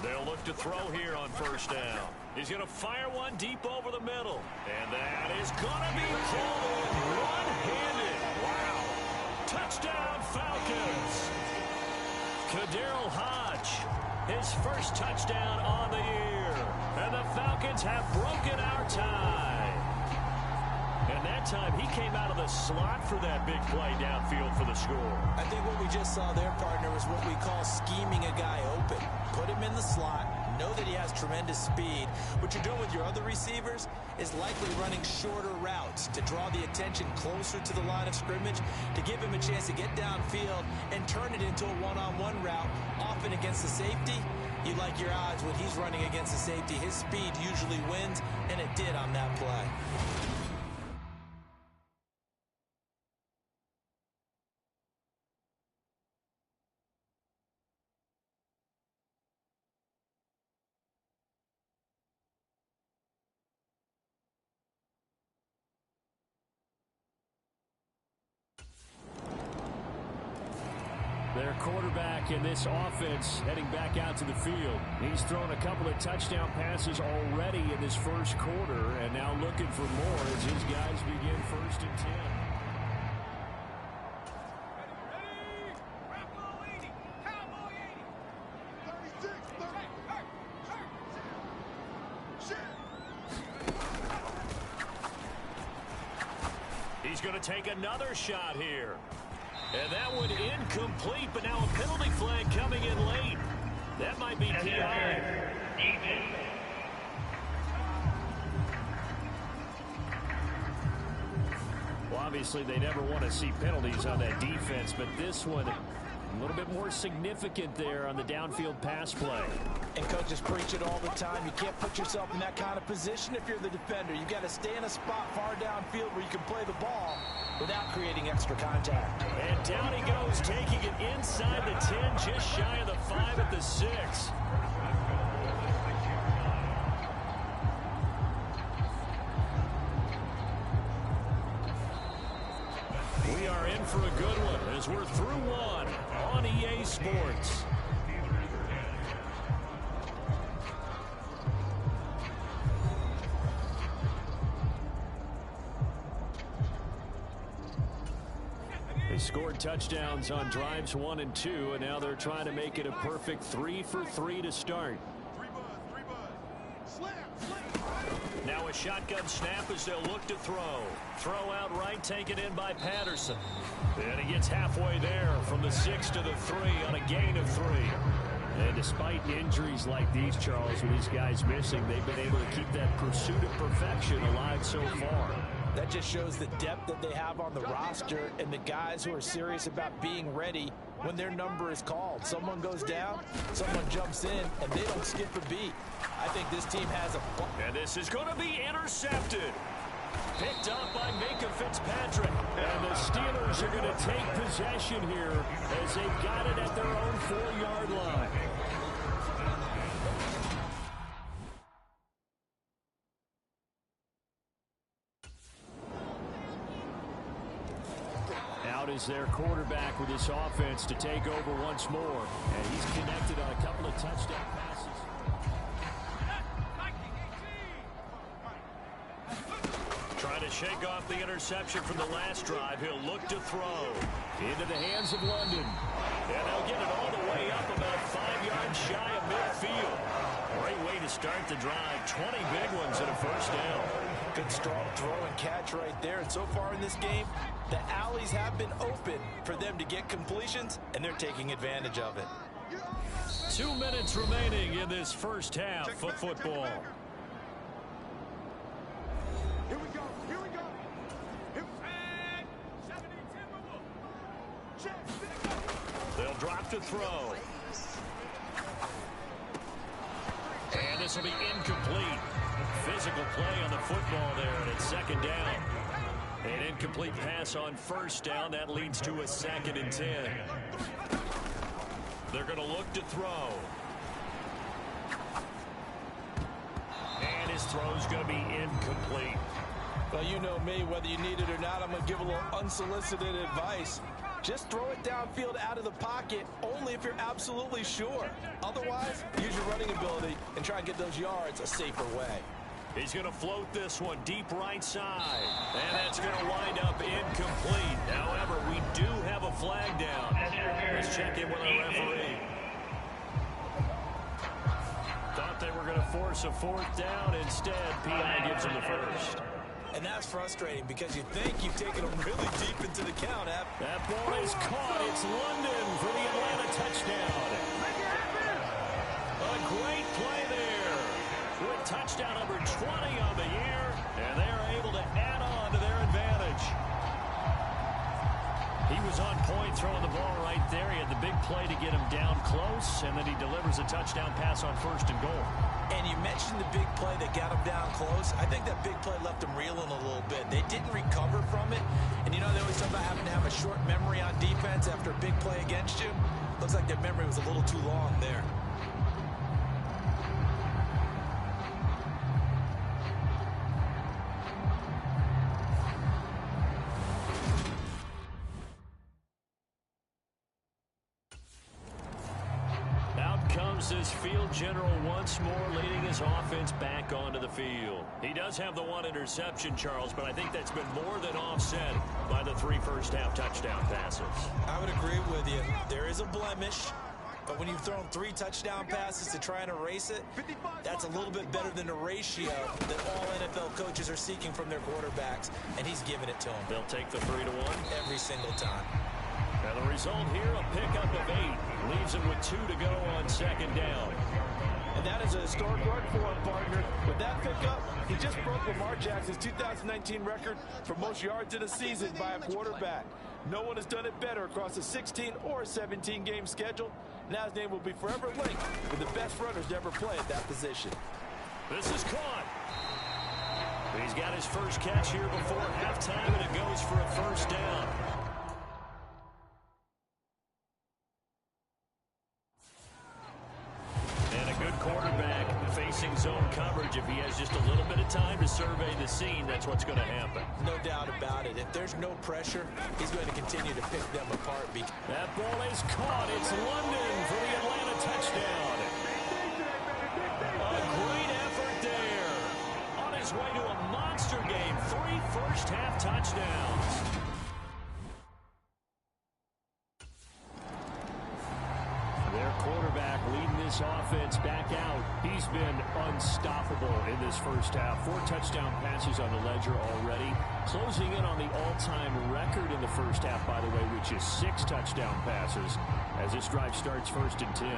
They'll look to throw here on first down. He's going to fire one deep over the middle. And that is going to be pulled in one-handed. Wow. Touchdown, Falcons. Kaderl Hodge, his first touchdown on the year. And the Falcons have broken our tie. And that time, he came out of the slot for that big play downfield for the score. I think what we just saw there, partner, is what we call scheming a guy open. Put him in the slot, know that he has tremendous speed. What you're doing with your other receivers is likely running shorter routes to draw the attention closer to the line of scrimmage, to give him a chance to get downfield and turn it into a one-on-one route, often against the safety. You like your odds when he's running against the safety. His speed usually wins, and it did on that play. Their quarterback in this offense heading back out to the field. He's thrown a couple of touchdown passes already in this first quarter, and now looking for more as his guys begin 1st and 10. He's going to take another shot here. And that one incomplete, but now a penalty flag coming in late. That might be PI. Well, obviously they never want to see penalties on that defense, but this one a little bit more significant there on the downfield pass play. And coaches preach it all the time. You can't put yourself in that kind of position if you're the defender. You've got to stay in a spot far downfield where you can play the ball without creating extra contact. And down he goes, taking it inside the 10, just shy of the 5 at the 6. We are in for a good one as we're through one on EA Sports. They scored touchdowns on drives 1 and 2, and now they're trying to make it a perfect 3 for 3 to start. Now a shotgun snap as they'll look to throw. Throw out right, taken in by Patterson. And he gets halfway there from the 6 to the 3 on a gain of 3. And despite injuries like these, Charles, with these guys missing, they've been able to keep that pursuit of perfection alive so far. That just shows the depth that they have on the roster and the guys who are serious about being ready when their number is called. Someone goes down, someone jumps in, and they don't skip a beat. I think this team has a... And this is going to be intercepted. Picked up by Micah Fitzpatrick. And the Steelers are going to take possession here as they've got it at their own 4-yard line. Out is their quarterback with this offense to take over once more. And he's connected on a couple of touchdown passes. Trying to shake off the interception from the last drive. He'll look to throw into the hands of London. And they'll get it all the way up about 5 yards shy of midfield. Great way to start the drive. 20 big ones and a first down. Good strong throw and catch right there. And so far in this game, the alleys have been open for them to get completions, and they're taking advantage of it. 2 minutes remaining in this first half of football. Here we go. Here we go. They'll drop to throw. And this will be incomplete. Physical play on the football there, and it's 2nd down. An incomplete pass on 1st down. That leads to a 2nd and 10. They're going to look to throw. And his throw's going to be incomplete. Well, you know me, whether you need it or not, I'm going to give a little unsolicited advice. Just throw it downfield out of the pocket only if you're absolutely sure. Otherwise, use your running ability and try and get those yards a safer way. He's going to float this one deep right side. And that's going to wind up incomplete. However, we do have a flag down. Let's check in with our referee. Thought they were going to force a 4th down. Instead, PI gives him the first. And that's frustrating because you think you've taken them really deep into the count. That ball is caught. It's London for the Atlanta touchdown. A great play there. With touchdown number 20 on the year, and they are able to add on to their advantage. He was on point throwing the ball right there. He had the big play to get him down close, and then he delivers a touchdown pass on 1st and goal. And you mentioned the big play that got him down close. I think that big play left him reeling a little bit. They didn't recover from it. And you know, they always talk about having to have a short memory on defense after a big play against you. Looks like their memory was a little too long there. This field general once more leading his offense back onto the field. He does have the one interception, Charles, but I think that's been more than offset by the 3 first-half touchdown passes. I would agree with you. There is a blemish, but when you've thrown 3 touchdown passes to try and erase it, that's a little bit better than the ratio that all NFL coaches are seeking from their quarterbacks, and he's giving it to them. They'll take the 3-1 every single time. And the result here, a pickup of 8. Leaves him with 2 to go on 2nd down. And that is a historic run for him, partner. With that pickup, he just broke Lamar Jackson's 2019 record for most yards in a season by a quarterback. No one has done it better across a 16 or 17-game schedule. Now his name will be forever linked with the best runners to ever play at that position. This is caught. He's got his first catch here before halftime, and it goes for a 1st down. Quarterback facing zone coverage. If he has just a little bit of time to survey the scene, that's what's going to happen. No doubt about it. If there's no pressure, he's going to continue to pick them apart. That ball is caught. It's London for the Atlanta touchdown. A great effort there. On his way to a monster game. 3 first-half touchdowns. Their quarterback leading this offense back out. He's been unstoppable in this first half. 4 touchdown passes on the ledger already. Closing in on the all-time record in the first half, by the way, which is 6 touchdown passes as this drive starts 1st and 10.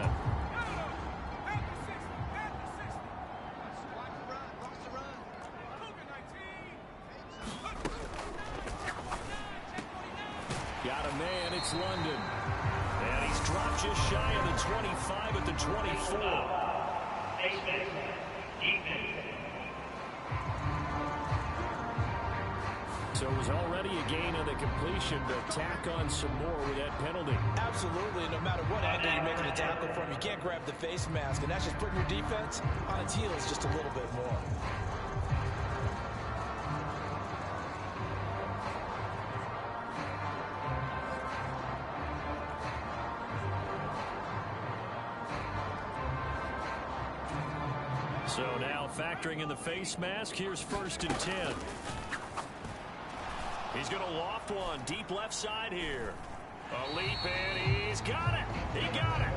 Got a man, it's London. And he's dropped just shy of the 25 at the 24. So it was already a gain on the completion, but tack on some more with that penalty. Absolutely. No matter what angle you're making a tackle from, you can't grab the face mask, and that's just putting your defense on its heels just a little bit more. So now factoring in the face mask, here's 1st and 10. He's going to loft one deep left side here. A leap in, he's got it. He got it.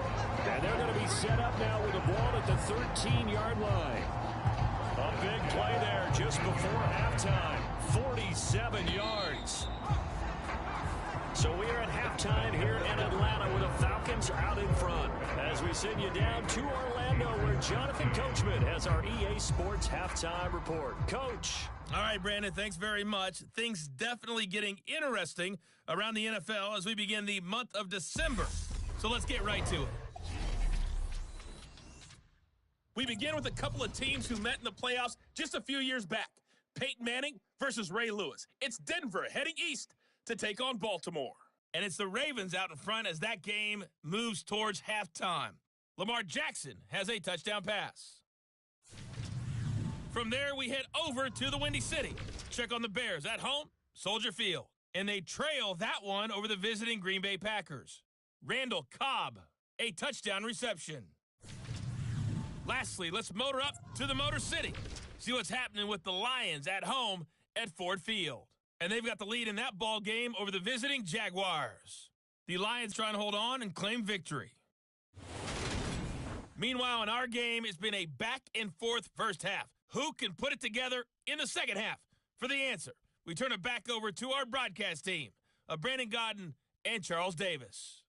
And they're going to be set up now with the ball at the 13-yard line. A big play there just before halftime. 47 yards. So we are at halftime here in Atlanta with the Falcons out in front. As we send you down to Orlando where Jonathan Coachman has our EA Sports halftime report. Coach. All right, Brandon, thanks very much. Things definitely getting interesting around the NFL as we begin the month of December. So let's get right to it. We begin with a couple of teams who met in the playoffs just a few years back. Peyton Manning versus Ray Lewis. It's Denver heading east to take on Baltimore. And it's the Ravens out in front as that game moves towards halftime. Lamar Jackson has a touchdown pass. From there, we head over to the Windy City. Check on the Bears at home, Soldier Field. And they trail that one over the visiting Green Bay Packers. Randall Cobb, a touchdown reception. Lastly, let's motor up to the Motor City. See what's happening with the Lions at home at Ford Field. And they've got the lead in that ball game over the visiting Jaguars. The Lions trying to hold on and claim victory. Meanwhile, in our game, it's been a back-and-forth first half. Who can put it together in the second half? For the answer, we turn it back over to our broadcast team of Brandon Godden and Charles Davis.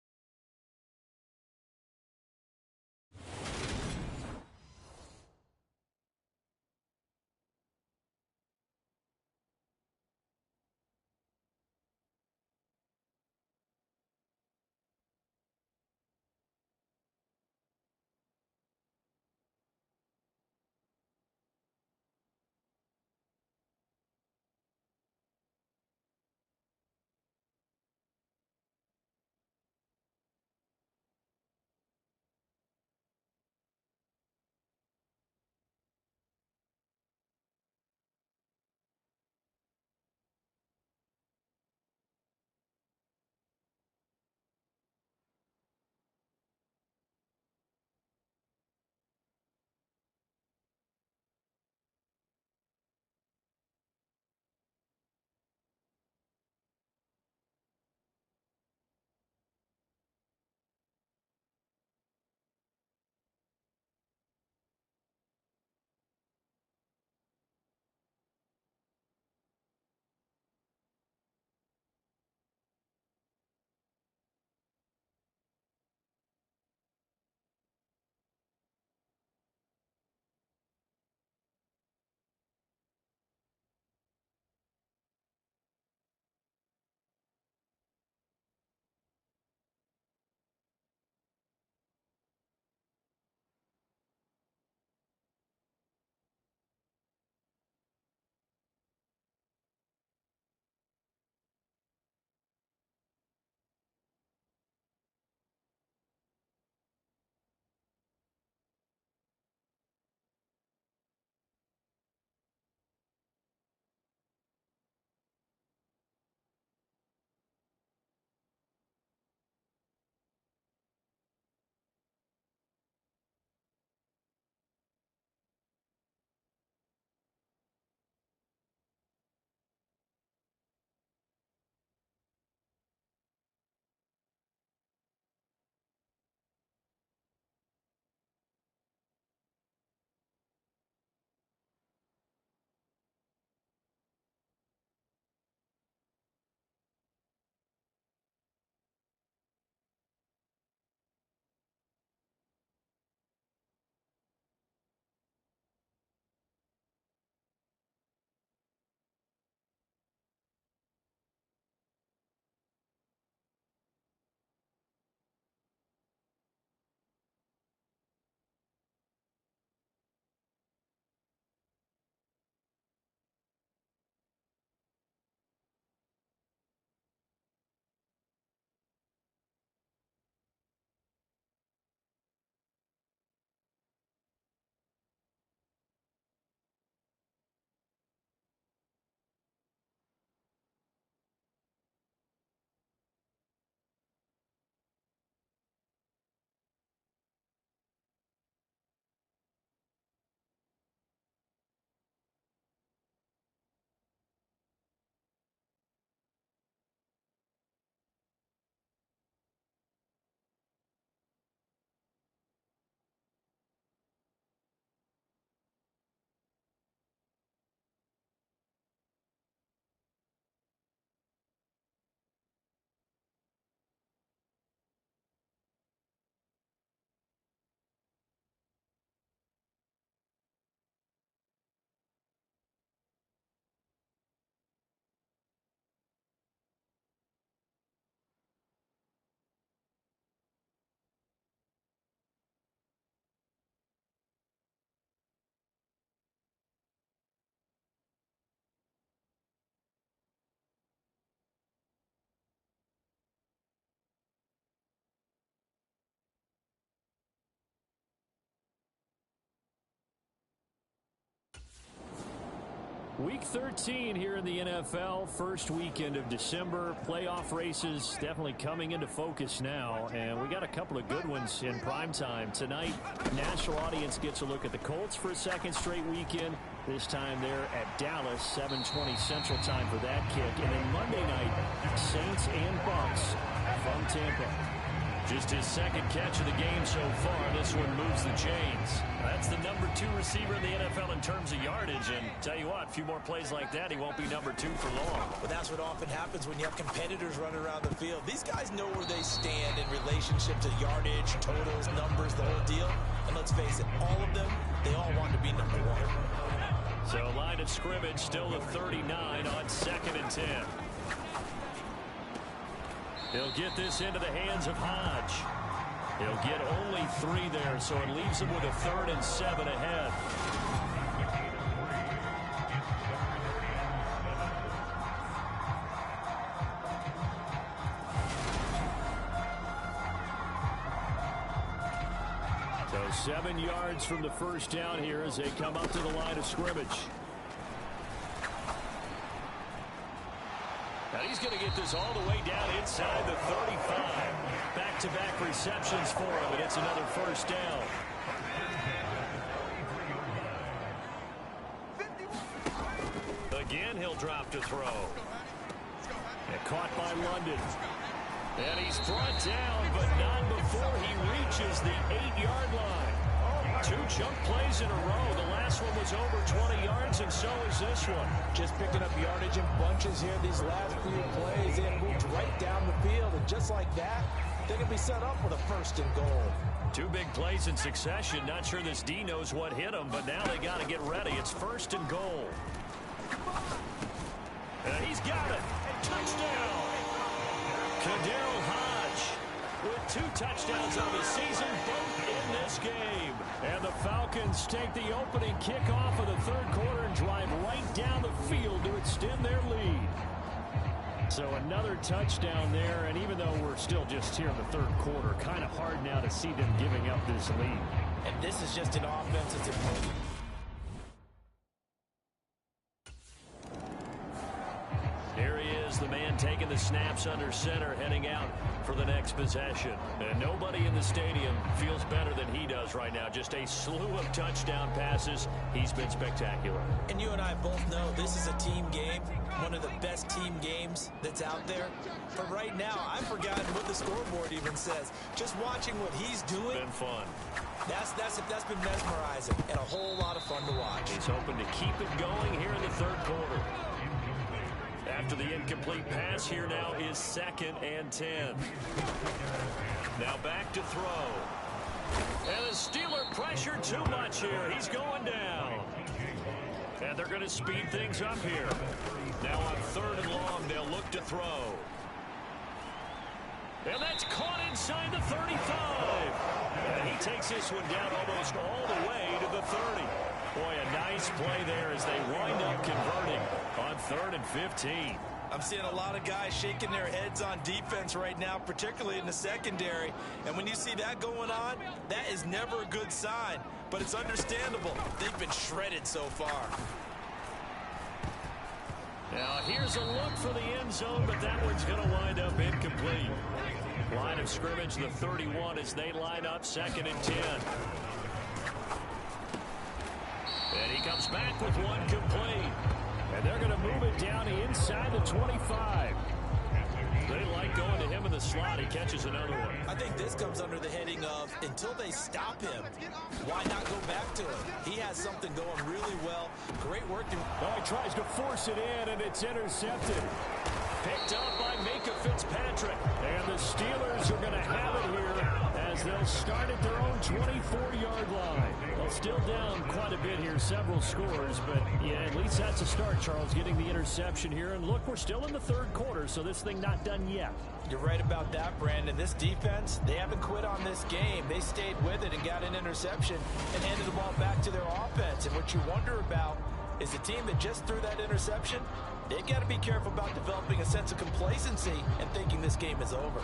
Week 13 here in the NFL, first weekend of December. Playoff races definitely coming into focus now, and we got a couple of good ones in primetime. Tonight, national audience gets a look at the Colts for a second straight weekend. This time they're at Dallas, 7:20 Central Time for that kick. And then Monday night, Saints and Bucks from Tampa. Just his second catch of the game so far. This one moves the chains. That's the number 2 receiver in the NFL in terms of yardage. And tell you what, a few more plays like that, he won't be number 2 for long. But that's what often happens when you have competitors running around the field. These guys know where they stand in relationship to yardage, totals, numbers, the whole deal. And let's face it, all of them, they all want to be number 1. So line of scrimmage still a 39 on 2nd and 10. He'll get this into the hands of Hodge. He'll get only 3 there, so it leaves him with a 3rd and 7 ahead. So 7 yards from the first down here as they come up to the line of scrimmage. And he's going to get this all the way down inside the 35. Back-to-back receptions for him, and it's another first down. Again, he'll drop to throw. And caught by London. And he's brought down, but not before he reaches the 8-yard line. 2 chunk plays in a row. The last one was over 20 yards, and so is this one. Just picking up yardage in bunches here these last few plays. They have moved right down the field, and just like that, they can be set up with a 1st and goal. 2 big plays in succession. Not sure this D knows what hit him, but now they got to get ready. It's 1st and goal. And he's got it. Touchdown. Kadarius Hodge with 2 touchdowns on the season, both in this game. And the Falcons take the opening kickoff of the 3rd quarter and drive right down the field to extend their lead. So another touchdown there, and even though we're still just here in the 3rd quarter, kind of hard now to see them giving up this lead. And this is just an offense that's important. Here he is, the man taking the snaps under center, heading out for the next possession. And nobody in the stadium feels better than he does right now. Just a slew of touchdown passes. He's been spectacular. And you and I both know this is a team game, one of the best team games that's out there. But right now, I've forgotten what the scoreboard even says. Just watching what he's doing. Been fun. That's been mesmerizing and a whole lot of fun to watch. He's hoping to keep it going here in the 3rd quarter. After the incomplete pass, here now is 2nd and 10. Now back to throw. And the Steeler pressure too much here. He's going down. And they're going to speed things up here. Now on 3rd and long, they'll look to throw. And that's caught inside the 35. And he takes this one down almost all the way to the 30. Boy, a nice play there as they wind up converting on 3rd and 15. I'm seeing a lot of guys shaking their heads on defense right now, particularly in the secondary. And when you see that going on, that is never a good sign. But it's understandable. They've been shredded so far. Now here's a look for the end zone, but that one's going to wind up incomplete. Line of scrimmage, the 31, as they line up 2nd and 10. And he comes back with one complete. And they're going to move it down inside the 25. They like going to him in the slot. He catches another one. I think this comes under the heading of, until they stop him, why not go back to him? He has something going really well. Great work. Oh, he tries to force it in, and it's intercepted. Picked up by Minka Fitzpatrick. And the Steelers are going to have it here as they'll start at their own 24-yard line. Well, still down quite a bit here, several scores, but yeah, at least that's a start, Charles, getting the interception here. And look, we're still in the 3rd quarter, so this thing not done yet. You're right about that, Brandon. This defense, they haven't quit on this game. They stayed with it and got an interception and handed the ball back to their offense. And what you wonder about is the team that just threw that interception, they've got to be careful about developing a sense of complacency and thinking this game is over.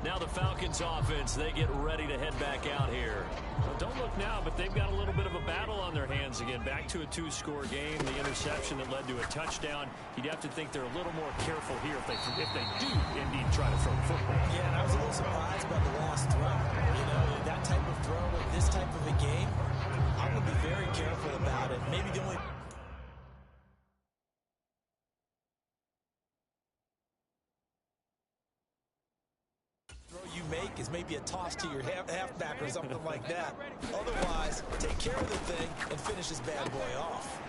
Now the Falcons offense, they get ready to head back out here. Well, don't look now, but they've got a little bit of a battle on their hands again. Back to a 2-score game. The interception that led to a touchdown. You'd have to think they're a little more careful here if they do indeed try to throw the football. Yeah, and I was a little surprised by the last throw. You know, that type of throw in this type of a game, I would be very careful about it. Maybe the only make is maybe a toss to your halfback or something like that. Otherwise, take care of the thing and finish this bad boy off.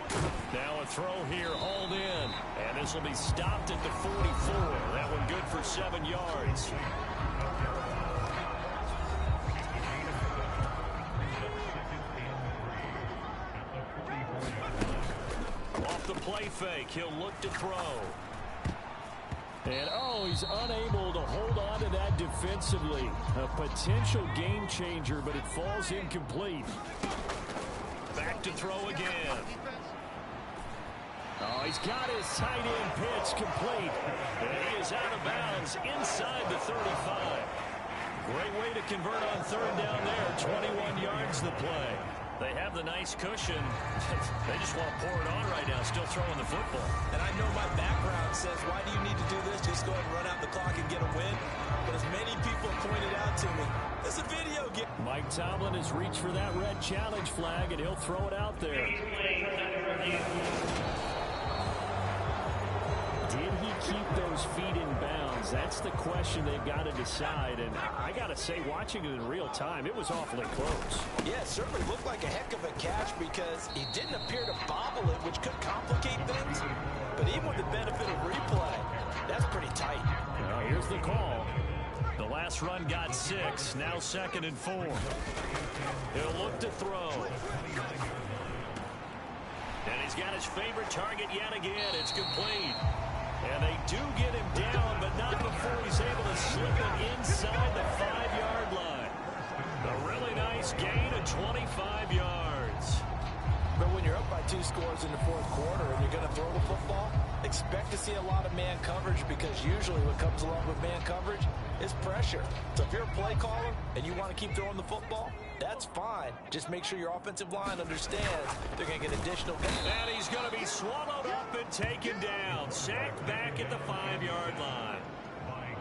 Now a throw here, hauled in. And this will be stopped at the 44. That one good for 7 yards. Off the play fake, he'll look to throw. And, oh, he's unable to hold on to that defensively. A potential game changer, but it falls incomplete. Back to throw again. Oh, he's got his tight end pitch complete. And he is out of bounds inside the 35. Great way to convert on third down there. 21 yards the play. They have the nice cushion. They just want to pour it on right now, still throwing the football. And I know my background says, why do you need to do this? Just go ahead and run out the clock and get a win. But as many people pointed out to me, it's a video game. Mike Tomlin has reached for that red challenge flag, and he'll throw it out there. Did he keep those feet in bounds? That's the question they've got to decide. And I got to say, watching it in real time, it was awfully close. Yeah, it certainly looked like a heck of a catch because he didn't appear to bobble it, which could complicate things. But even with the benefit of replay, that's pretty tight. Now here's the call. The last run got 6. Now 2nd and 4. He'll look to throw. And he's got his favorite target yet again. It's complete. And they do get him down, but not before he's able to slip it inside the 5-yard line. A really nice gain of 25 yards. But when you're up by 2 scores in the fourth quarter and you're going to throw the football, expect to see a lot of man coverage because usually what comes along with man coverage is pressure. So if you're a play caller and you want to keep throwing the football, that's fine. Just make sure your offensive line understands they're going to get additional benefit. And he's going to be swallowed up and taken down. Sacked back at the 5-yard line.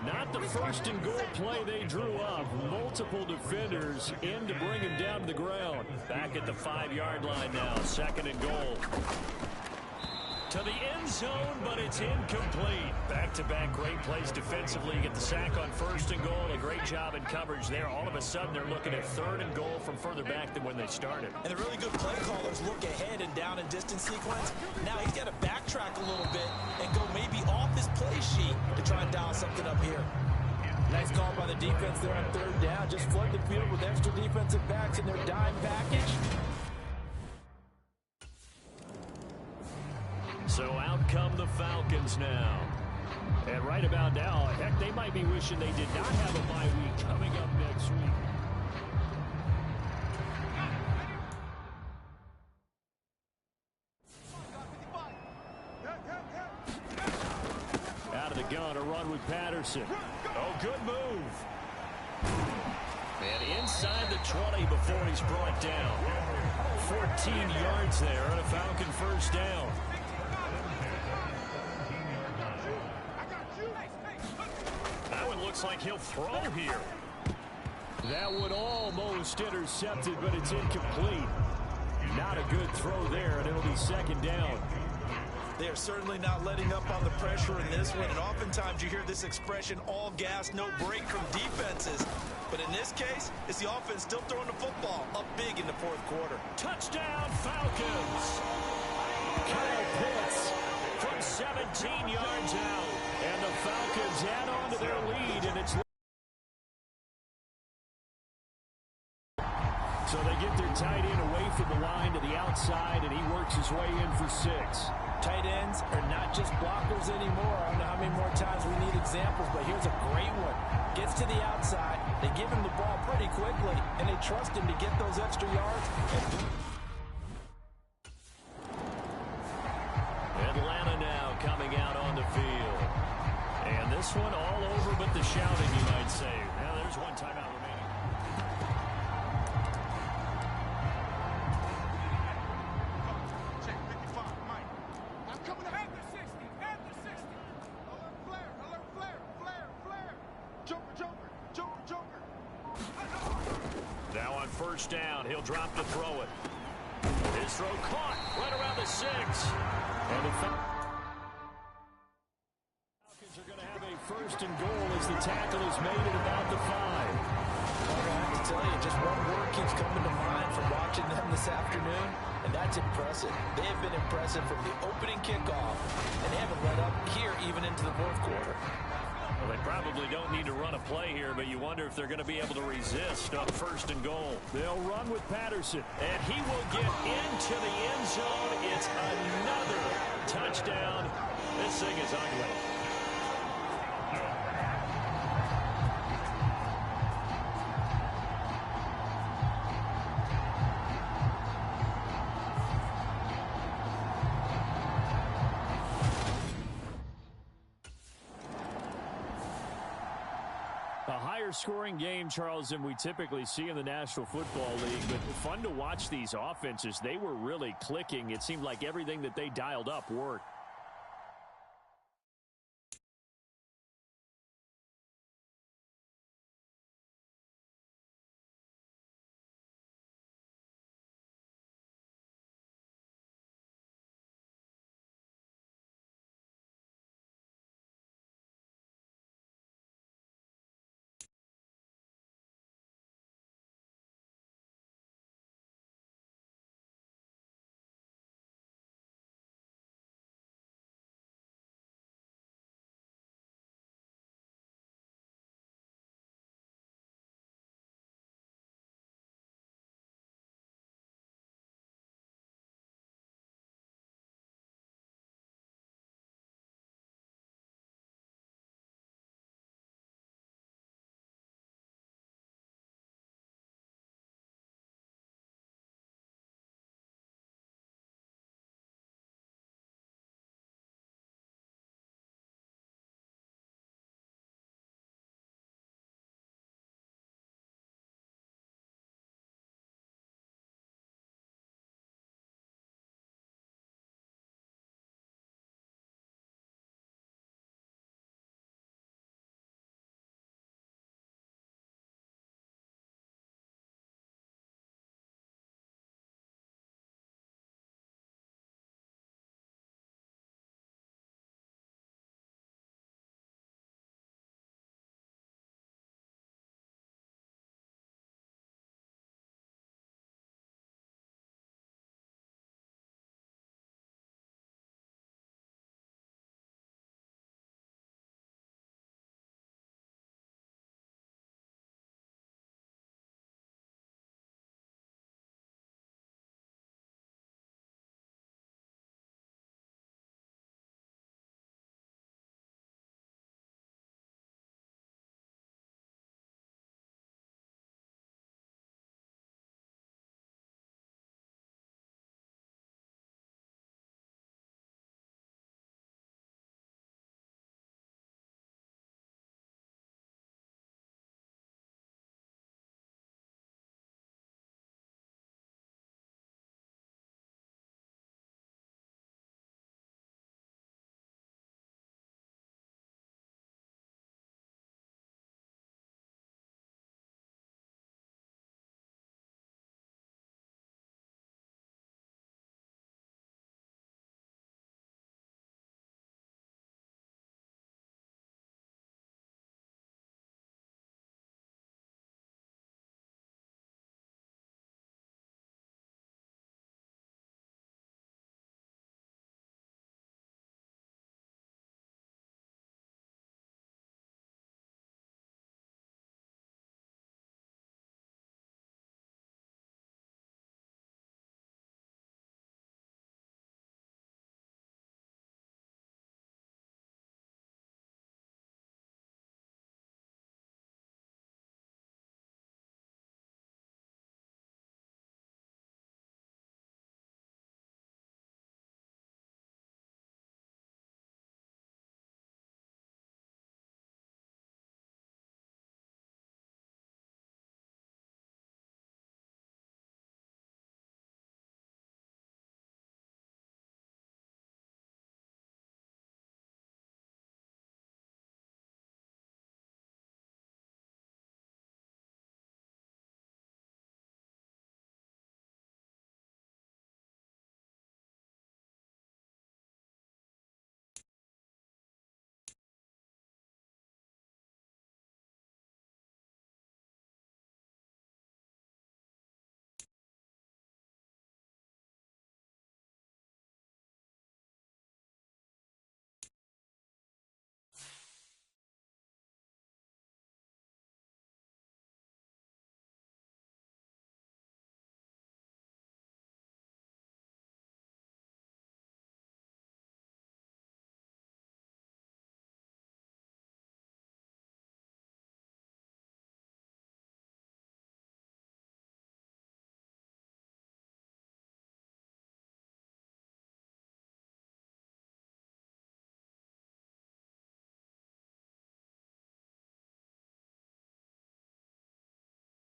Not the first and goal play they drew up. Multiple defenders in to bring him down to the ground. Back at the 5-yard line now. 2nd and goal. To the end zone, but it's incomplete. Back-to-back great plays defensively. Get the sack on 1st and goal. A great job in coverage there. All of a sudden, they're looking at 3rd and goal from further back than when they started. And the really good play callers look ahead and down and distance sequence. Now he's got to backtrack a little bit and go maybe off his play sheet to try and dial something up here. Nice call by the defense there on 3rd down. Just flood the field with extra defensive backs in their dime package. So out come the Falcons now. And right about now, heck, they might be wishing they did not have a bye week coming up next week. Out of the gun, a run with Patterson. Oh, good move. And inside the 20 before he's brought down. 14 yards there and a Falcon 1st down. That one looks like he'll throw here. That one almost intercepted, but it's incomplete. Not a good throw there, and it'll be 2nd down. They are certainly not letting up on the pressure in this one, and oftentimes you hear this expression, all gas, no break from defenses. But in this case, it's the offense still throwing the football up big in the fourth quarter. Touchdown, Falcons! Kyle Pitts from 17 yards out. And the Falcons add on to their lead, and it's... So they get their tight end away from the line to the outside, and he works his way in for 6. Tight ends are not just blockers anymore. I don't know how many more times we need examples, but here's a great one. Gets to the outside, they give him the ball pretty quickly, and they trust him to get those extra yards. Atlanta now coming out on the field. And this one all over but the shouting, you might say. Now there's one timeout remaining. Check 55, Mike. I'm coming up. At the 60, at the 60. Alert flare, alert flare, flare, flare. Joker, joker, joker, joker. Now on 1st down, he'll drop to throw it. His throw caught right around the 6. And the Falcons are going to have a 1st and goal as as the tackle is made at about the 5. I have to tell you, just one word keeps coming to mind from watching them this afternoon, and that's impressive. They have been impressive from the opening kickoff, and they haven't let up here even into the fourth quarter. Well, they probably don't need to run a play here, but you wonder if they're going to be able to resist on 1st and goal. They'll run with Patterson, and he will get into the end zone. It's another touchdown. This thing is ugly. A higher-scoring game, Charles, than we typically see in the National Football League, but fun to watch these offenses. They were really clicking. It seemed like everything that they dialed up worked.